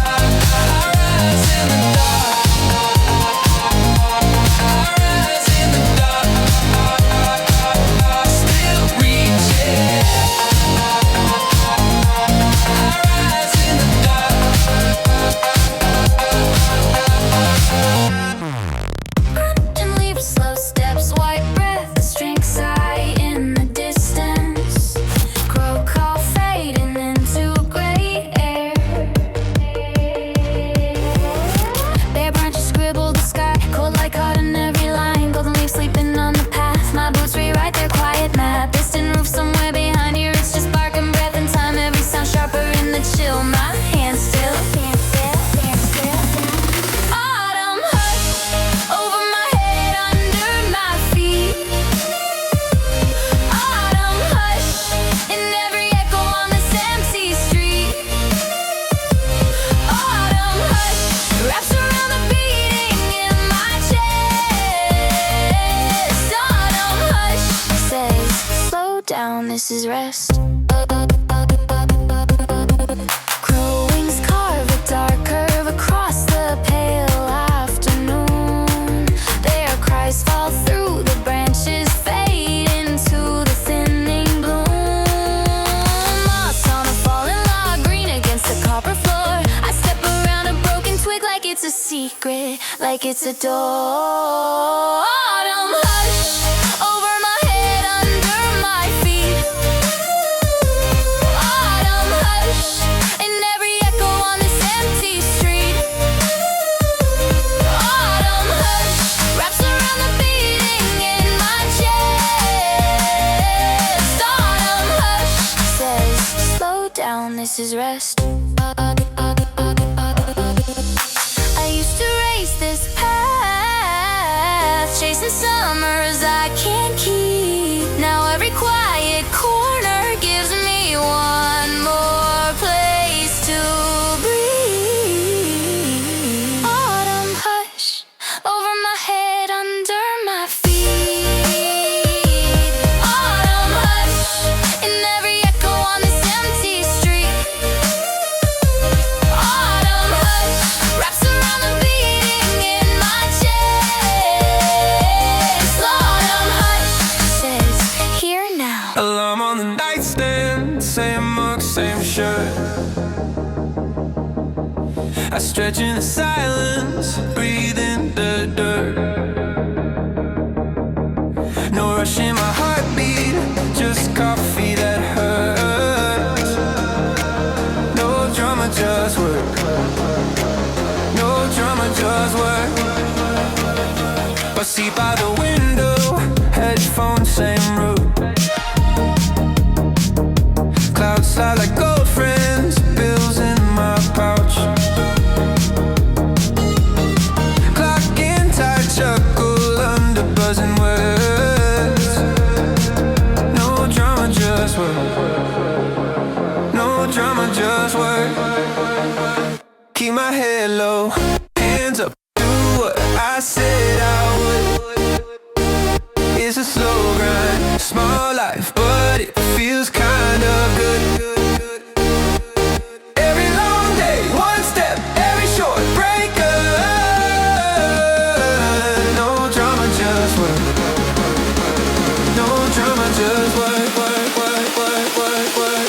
I rise in the dark. I rise in the dark. Still reaching. I rise in the And leap slow steps, white breath, a string sigh in the distance. Crow call fading into gray air. Bare branches scribble the sky, cold like cotton every line. Golden leaves sleeping on the path, my boots rewrite their quiet map. Distant roof somewhere behind here, it's just bark and breath and time. Every sound sharper in the chill, my hands still. Autumn hush over my head, under my feet. Autumn hush in every echo on this empty street. Autumn hush wraps around the beating in my chest. Autumn hush says, slow down, this is rest. Crow wings carve a dark curve secret like it's a door. Autumn hush over my head, under my feet. Autumn hush in every echo on this empty street. Autumn hush wraps around the beating in my chest. Autumn hush says, slow down, this is rest. I used to race this path, chasing summers I can't keep. Now every quiet corner gives me one more place to breathe. Autumn hush over my head, under my feet. Autumn hush in every echo on this empty street. Autumn hush wraps around the beating in my chest. Autumn hush says, here now. Alarm on the nightstand, same mug, same shirt. I stretch in the silence, breathe in the dirt. No rush in my heartbeat, just coffee that hurts. No drama, just work. No drama, just work. But see by the window, headphones, same route. Clouds slide like gold friends, bills in my pouch. Clock in tight, chuckle under buzzing words. No drama, just work. No drama, just work. Keep my head low, hands up, do what I said I would. It's a slow grind, small life, but it feels kinda good. Every long day, one step, every short break. No drama, just work. No drama, just work, work, work, work, work, work.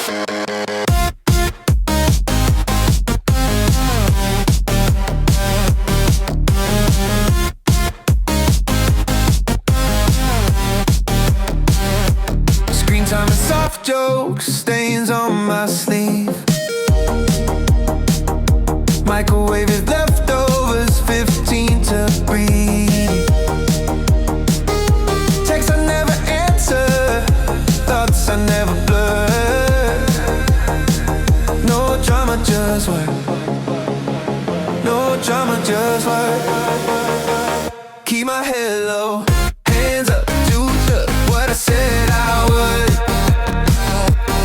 Screen time and soft jokes, stains on my sleeve. Microwave with leftovers, 15 to breathe. Texts I never answer, thoughts I never blur. No drama, just work. No drama, just work. Keep my head low, hands up, do what I said I would.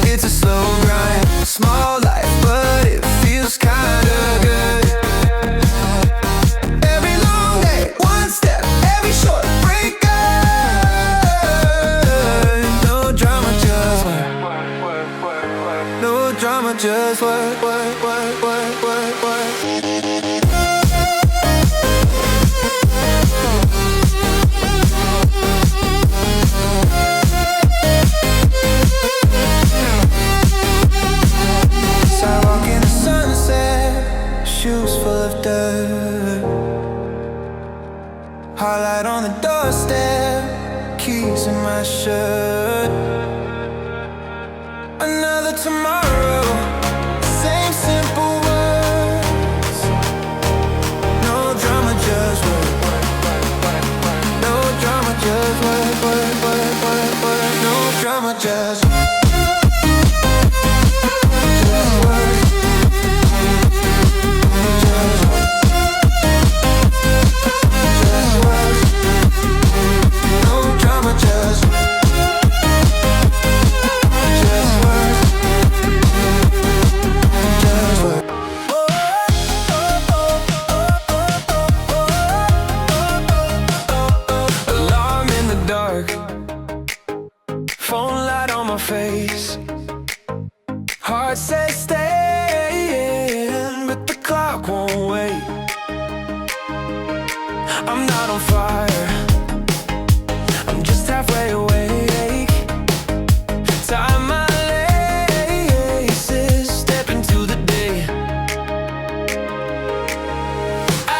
It's a slow grind, small life, but it feels kinda good. Every long day, one step, every short break. No drama, just work. No drama, just work, work, work, work, work, work. Sidewalk in the sunset, shoes full of dirt. Highlight on the doorstep, keys in my shirt. Another tomorrow, same simple words. No drama, just work. No drama, just work, work, work, work, work. No drama, just work. Alarm in the dark, phone light on my face. Heart says stay in, but the clock won't wait. I'm not on fire, I'm just halfway awake. Tie my laces, step into the day. I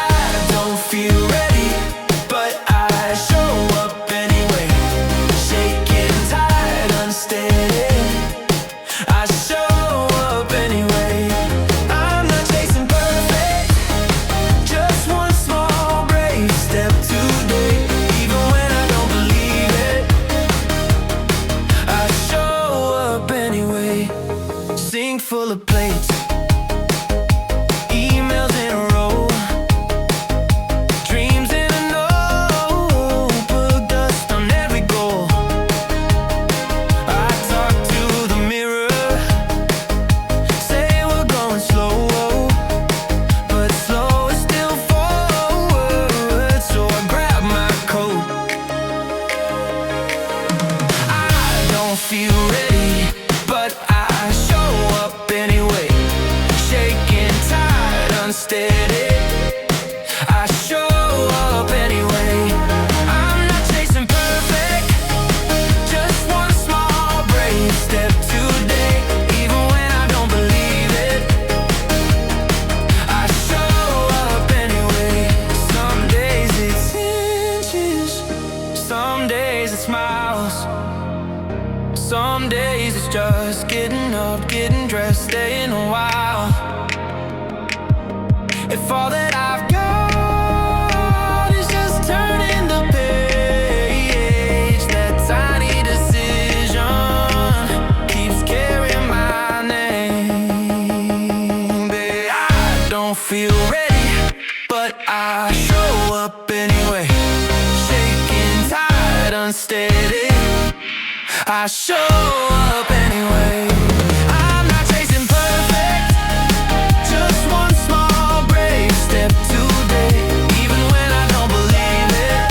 steady. I show up anyway. I'm not chasing perfect, just one small brave step today. Even when I don't believe it, I show up anyway. Some days it's inches, some days it's miles, some days it's just getting up, getting dressed, staying a while. If all that I've got is just turning the page, that tiny decision keeps carrying my name. Babe, I don't feel ready, but I show up anyway. Shaking, tired, unsteady, I show up anyway. I'm not chasing perfect, just one small brave step today. Even when I don't believe it,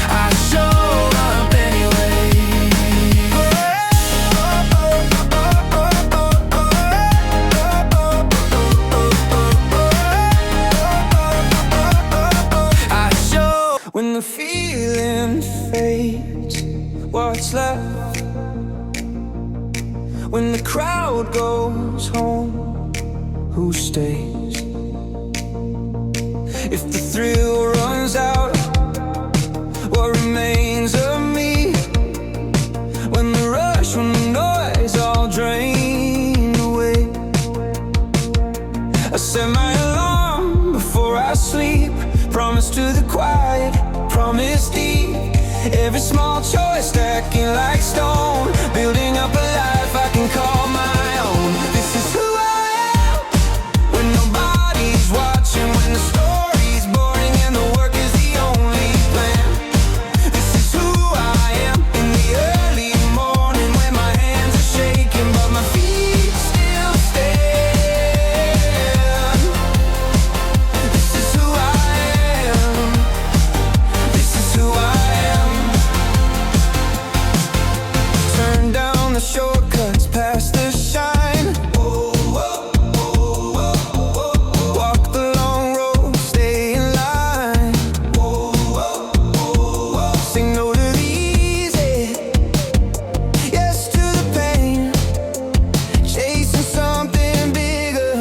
I show up anyway. I show when the feeling fades. What's left when the crowd goes home? Who stays? If the thrill runs out, what remains of me? When the rush, when the noise all drained away, I set my alarm before I sleep. Promise to the quiet, promise deep. Every small choice stacking like stone, building up a life I can call my own. This is who I am when nobody's watching, when the story's boring and the work is the only plan. This is who I am in the early morning, when my hands are shaking but my feet still stand. This is who I am. This is who I am. Turn down the shortcuts past the shine. Walk the long road, stay in line. Say no to the easy, yes to the pain. Chasing something bigger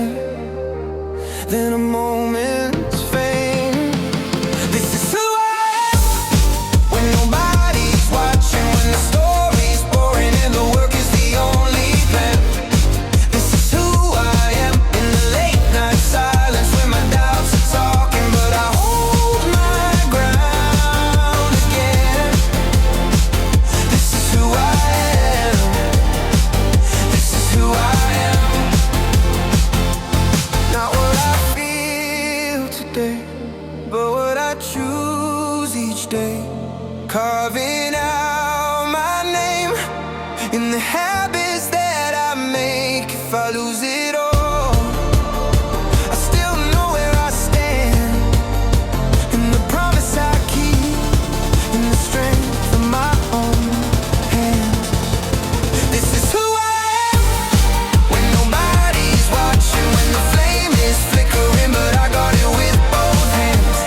than a moment's fame. This is who I am when nobody's watching, when the story's boring and the work is the only plan. This is who I am in the late night silence, when my doubts are talking but I hold my ground again. This is who I am. This is who I am. Not what I feel today, but what I choose each day. Carving out my name in the habits that I make. If I lose it all, I still know where I stand, in the promise I keep, in the strength of my own hands. This is who I am when nobody's watching, when the flame is flickering but I got it with both hands.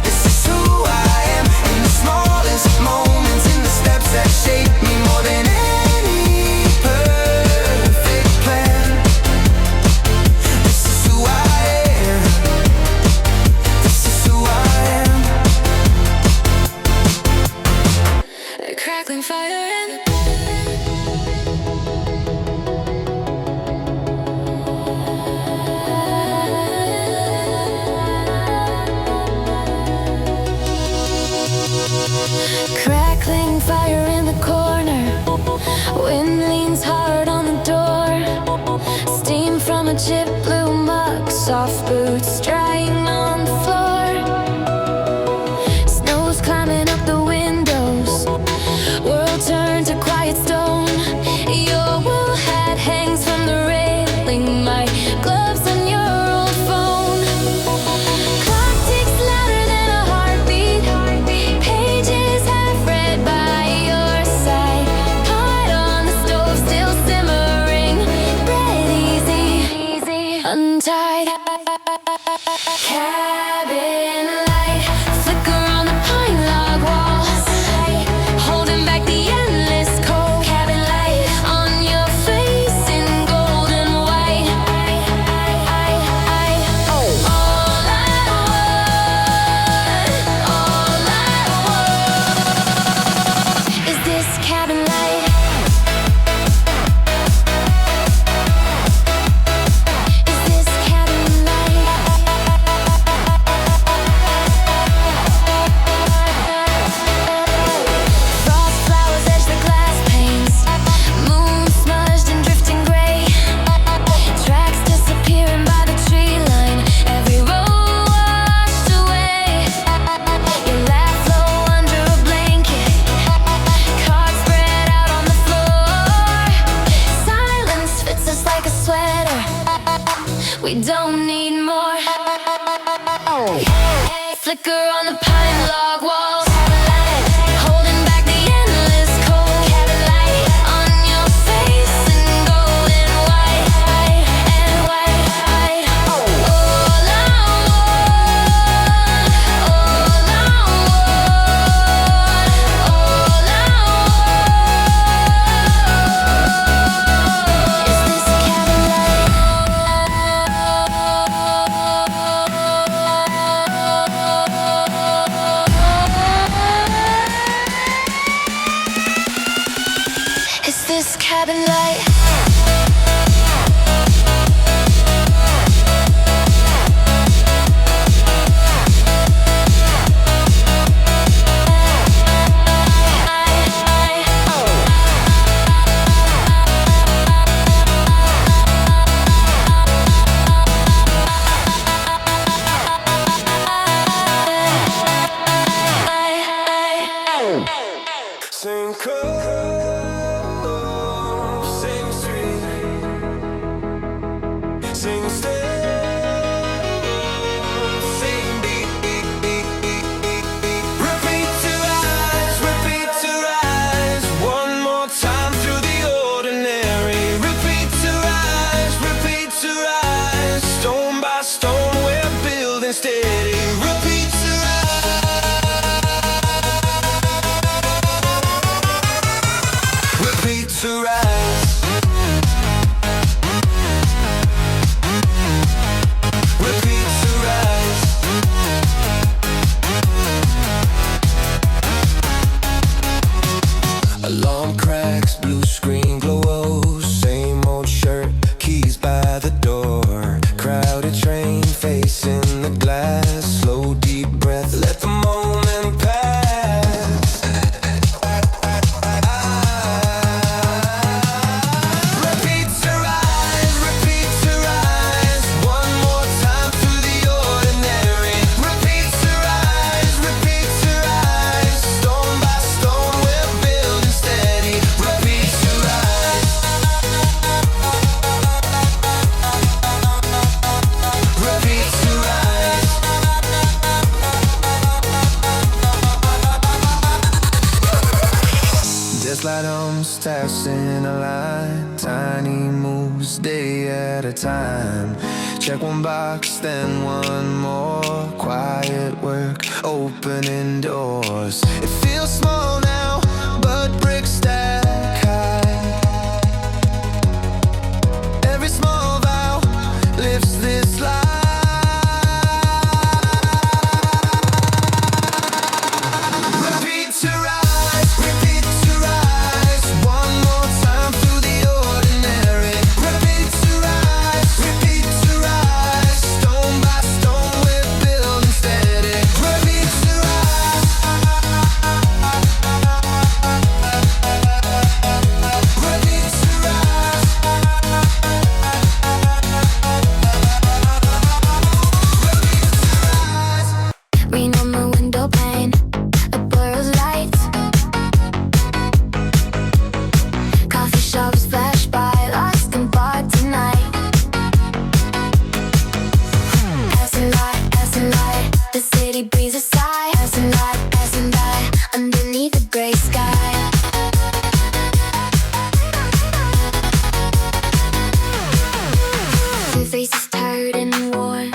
This is who I am in the smallest moments, in the steps that shape me more than any perfect plan. This is who I am. This is who I am. A crackling fire in crackling fire in the corner. Wind leans hard on the door. Steam from a chip blue mug. Soft boots drying on the floor. Snow's climbing up the windows. World turned to quiet stone. Your wool hat hangs from the railing. My gloves on your old phone. Clock ticks louder than a heartbeat. Pages half read by your side. Pot on the stove still simmering. Bread easy, untied. Cabin light, flicker on the pine log walls, holding back the endless cold. Cabin light on your face in gold and white. All I want is this cabin light. We don't need more. Flicker on the pine log walls, holding back the endless cold. Cabin light on your face in gold and white, and white. All I want, all I want, is this cabin light. Is this cabin light? Sing cold, sing sweet, sing still, sing deep. Repeat to rise, one more time through the ordinary. Repeat to rise, stone by stone we're building steady. Repeat to rise, repeat to rise. Alarm cracks, blue screen glows, same old shirt, keys by the door. Crowded train facing the glass, slow deep breath, let the moment pass. Repeat to rise, one more time through the ordinary. Repeat to rise, stone by stone we're building steady. Repeat to rise, repeat to rise. Just like stars in a line, tiny moves day at a time. Check one box, then one more. Quiet work, opening doors. It feels small now, but bricks stack high. Every small vow lifts this life. Repeat to rise, one more time through the ordinary. Repeat to rise, stone by stone we're building steady. Repeat to rise, repeat to rise. Rain on the window pane, a blur of lights. Coffee shops flash by, lost in bar tonight. Passing by, the city breathes a sigh. Passing by, underneath the gray sky. The faces tired and worn,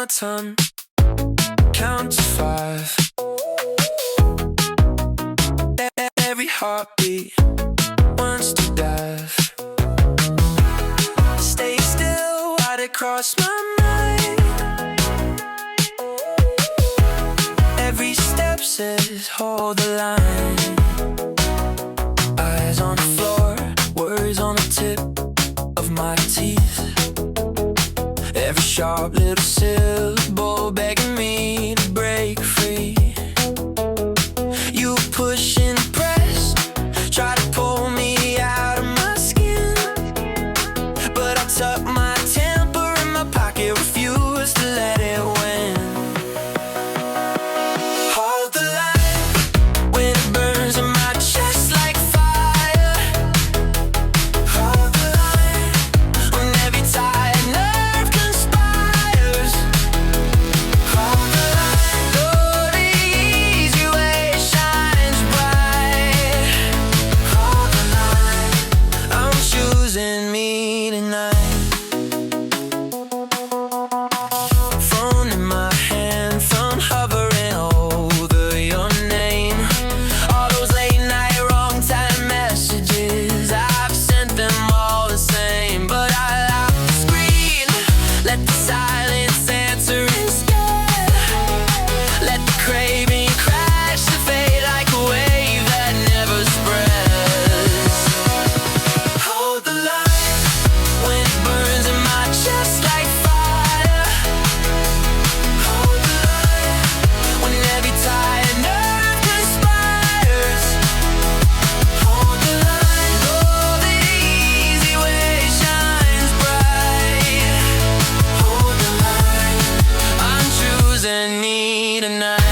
my tongue, count to 5. Every heartbeat wants to dive. Stay still, why'd it cross my mind? Every step says hold the line. Eyes on the floor, words on the tip of my teeth. Every sharp little syllable begging me to break free. You push and press, try to pull me out of my skin, but I tuck my temper in my pocket, refuse to let it win. Hold the line when it burns in my chest like fire. Hold the line when every tired nerve conspires. Hold the line, though the easy way shines bright. Hold the line, I'm choosing me tonight. Phone in my hand, phone hovering over your name. All those late night wrong time messages, I've sent them all the same. But I lock the screen, let the silence answer instead. Let the craving crash to fade like a wave that never spreads. Hold the line when it burns in my chest like fire. Hold the line when every tired nerve conspires. Hold the line, though the easy way shines bright. Hold the line, I'm choosing me tonight.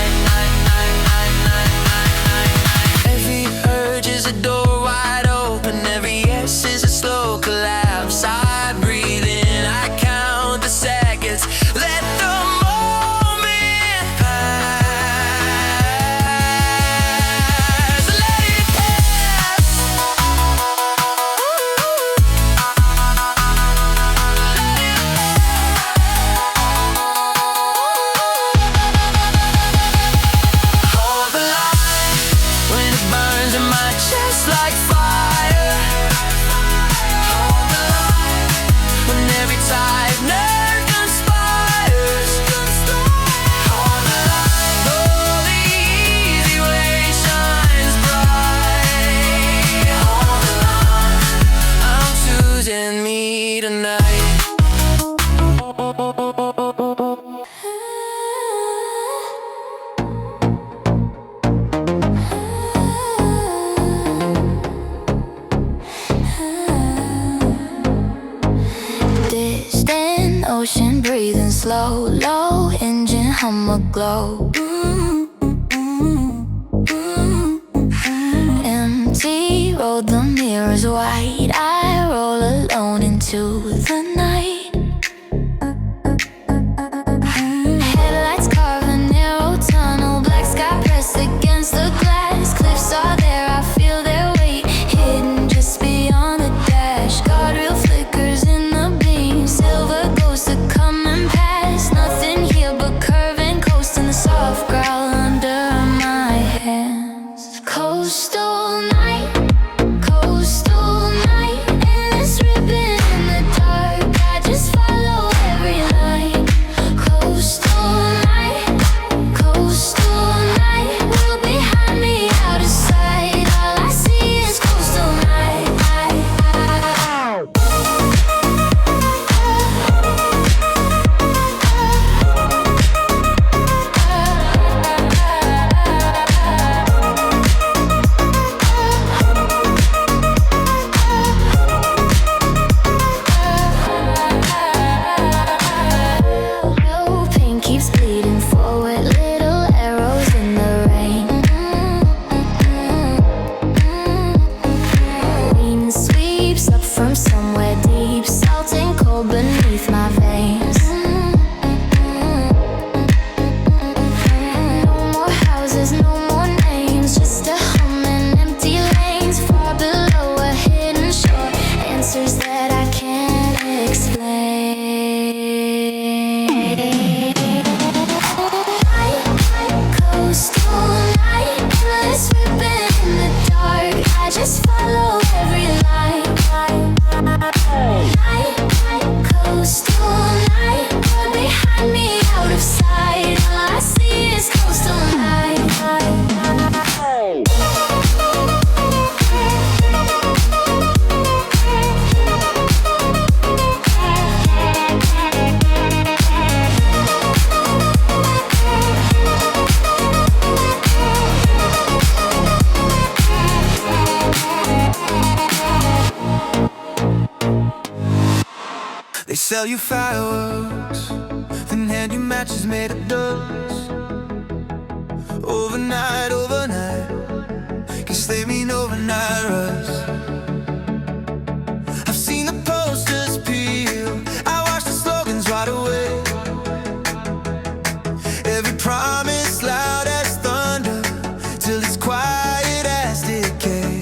Every urge is a door wide open, every yes is a slow collapse. I breathe in, I count the seconds, let the moment pass. Let it pass. Hold the line when it burns in my chest like fire. Hold the line when every tired nerve conspires. Hold the line, though the easy way shines bright. Hold the line, I'm choosing me tonight. Distant ocean breathing slow, low engine hum aglow. Empty road, the mirror's white. I roll alone into the night. Headlights carve a narrow tunnel, black sky pressed against the glass. Cliffs are there, I feel their weight, hidden just beyond the dash. Guardrail flickers in the beam, silver ghosts are coming past. Nothing here but curve and coast in the soft growl under my hands. Coastal night, in this ribbon in the dark. sell you fireworks, then hand you matches made of dust. Overnight, overnight, guess they mean overnight rush. I've seen the posters peel, I watched the slogans right away. Every promise loud as thunder, till it's quiet as decay.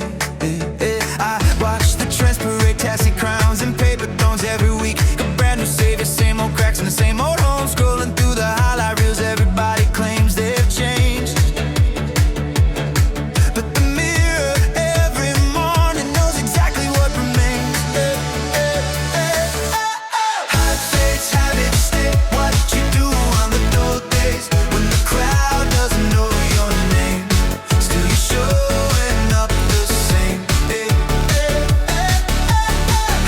I watch the trends parade, taxi crowns and paper thrones every week. A brand new savior, same old cracks in the same old home. Scrolling through the highlight reels, everybody claims they've changed. But the mirror every morning knows exactly what remains. Hot fades, habits stay. What you do on the dull days when the crowd doesn't know your name, still you're showing up the same.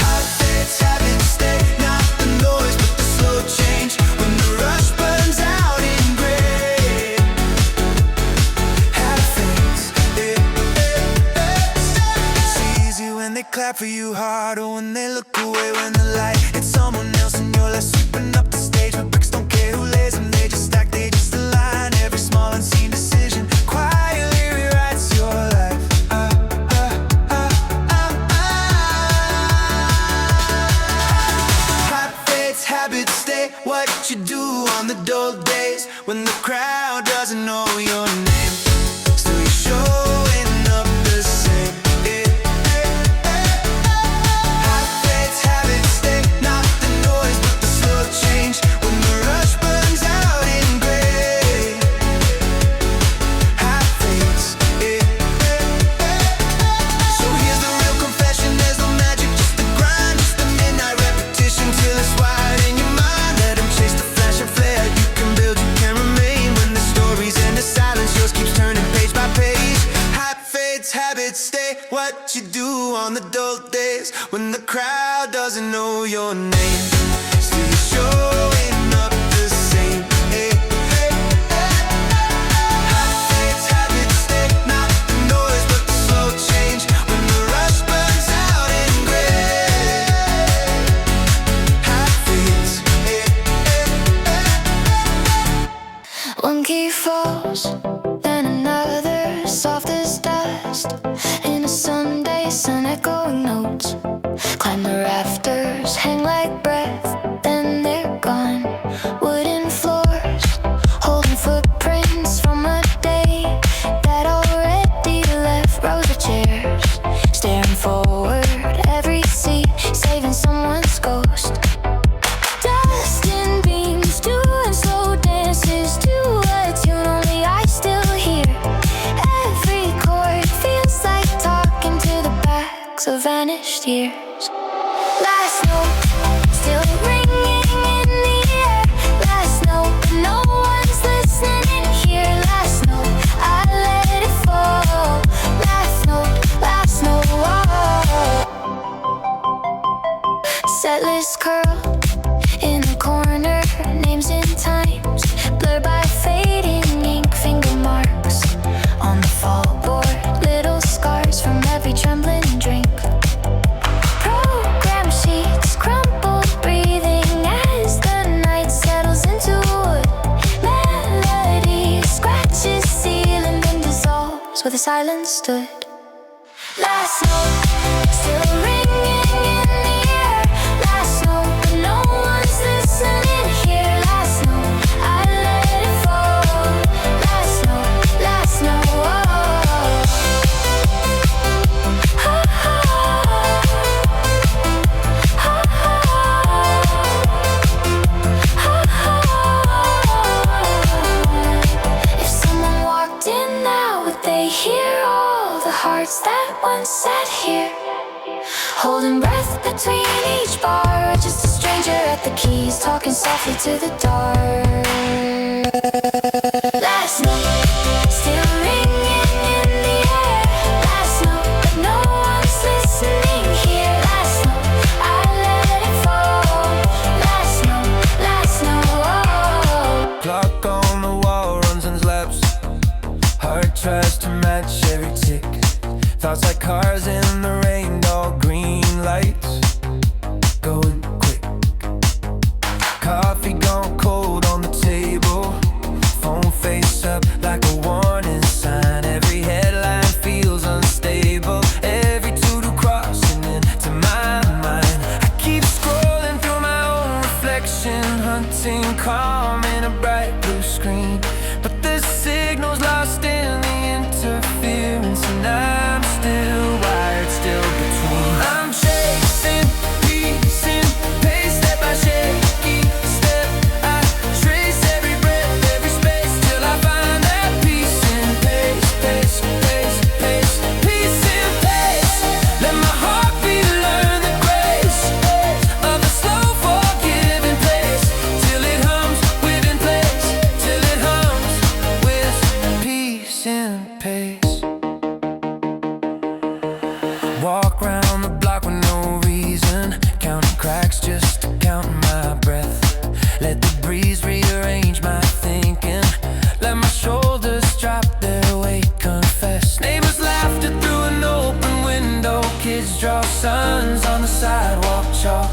Hot fades, habits stay. Not the noise, but the slow change when the rush burns out in gray. Hot fades. It's easy when they clap for you, harder when they look away. When the light hits someone else and you're left sweeping up the stage. But bricks don't care who lays them, they just stack, they just align. Every small unseen decision quietly rewrites your life. Hot fades, habits stay. What you do on the dull days when the crowd doesn't know your name, still you're showing up the same. Hot fades, habits stay. Not the noise, but the slow change when the rush burns out in gray. Hot fades. So here's the real confession, there's no magic, just the grind, just the midnight repetition till it's wired in your mind. Let them chase the flash and flare. You can build, you can remain. When the story's in the silence, yours keeps turning page by page. Hot fades, habits stay. What you do on the dull days when the crowd doesn't know your name, still you're showing up the same. Hot fades, habits stay. Not the noise, but the slow change when the rush burns out in gray. Hot fades. One key falls, then another, soft as dust. In a Sunday sun, echoing notes climb the rafters, hang like breath, then they're gone. Wooden floors, holding footprints from a day that already left. Rows of chairs, staring forward, every seat saving someone's ghost. Dust and beams, doing slow dances to a tune only I still hear. Every chord feels like talking to the backs of vanished years. Last note, still ringing in the air. Last note, but no one's listening here. Last note, I let it fall. Last note, set list curl in the corner, names in times blurred by fading ink, finger marks on the fallboard, little scars from every trembling drink. Program sheets crumpled, breathing as the night settles into wood. Melody scratches ceiling, then dissolves where the silence stood. Last note, still ringing in the air. Last note, but no one's listening here. Last note, I let it fall. Last note, if someone walked in now, would they hear all the hearts that once sat here, holding breath between each bar? Or just a stranger at the keys, talking softly to the dark. Last note, still ringing in the air. Last note, but no one's listening here. Last note, I let it fall. Last note, Clock on the wall runs and laps, heart tries to match every tick. Thoughts like cars in the rain, all green lights going quick. kids draw suns on the sidewalk chalk.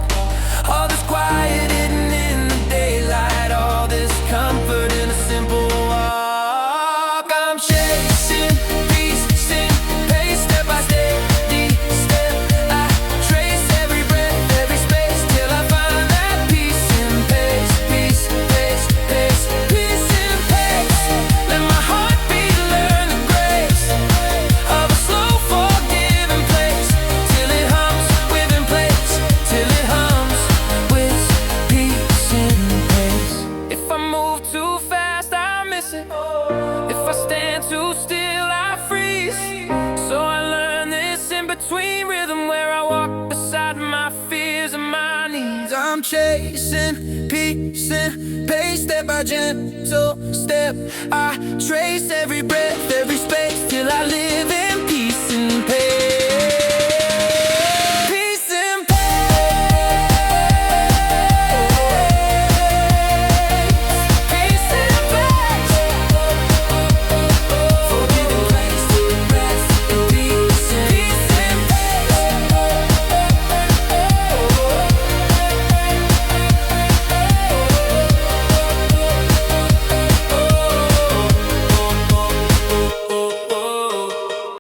All this quiet hidden in the daylight, all this comfort in a simple walk. I'm chasing peace in pace, step by steady step. I trace every breath, every space, till I find that peace in pace. Peace, pace, pace, peace in pace. Let my heartbeat learn the grace of a slow, forgiving place, till it hums within place, till it hums with peace in pace. If I move too fast, I miss it. If I stand too still, I freeze. So I learn this in between rhythm, where I walk beside my fears and my needs. I'm chasing peace and pace, step by gentle step. I trace every breath, every space, till I live in peace and pace.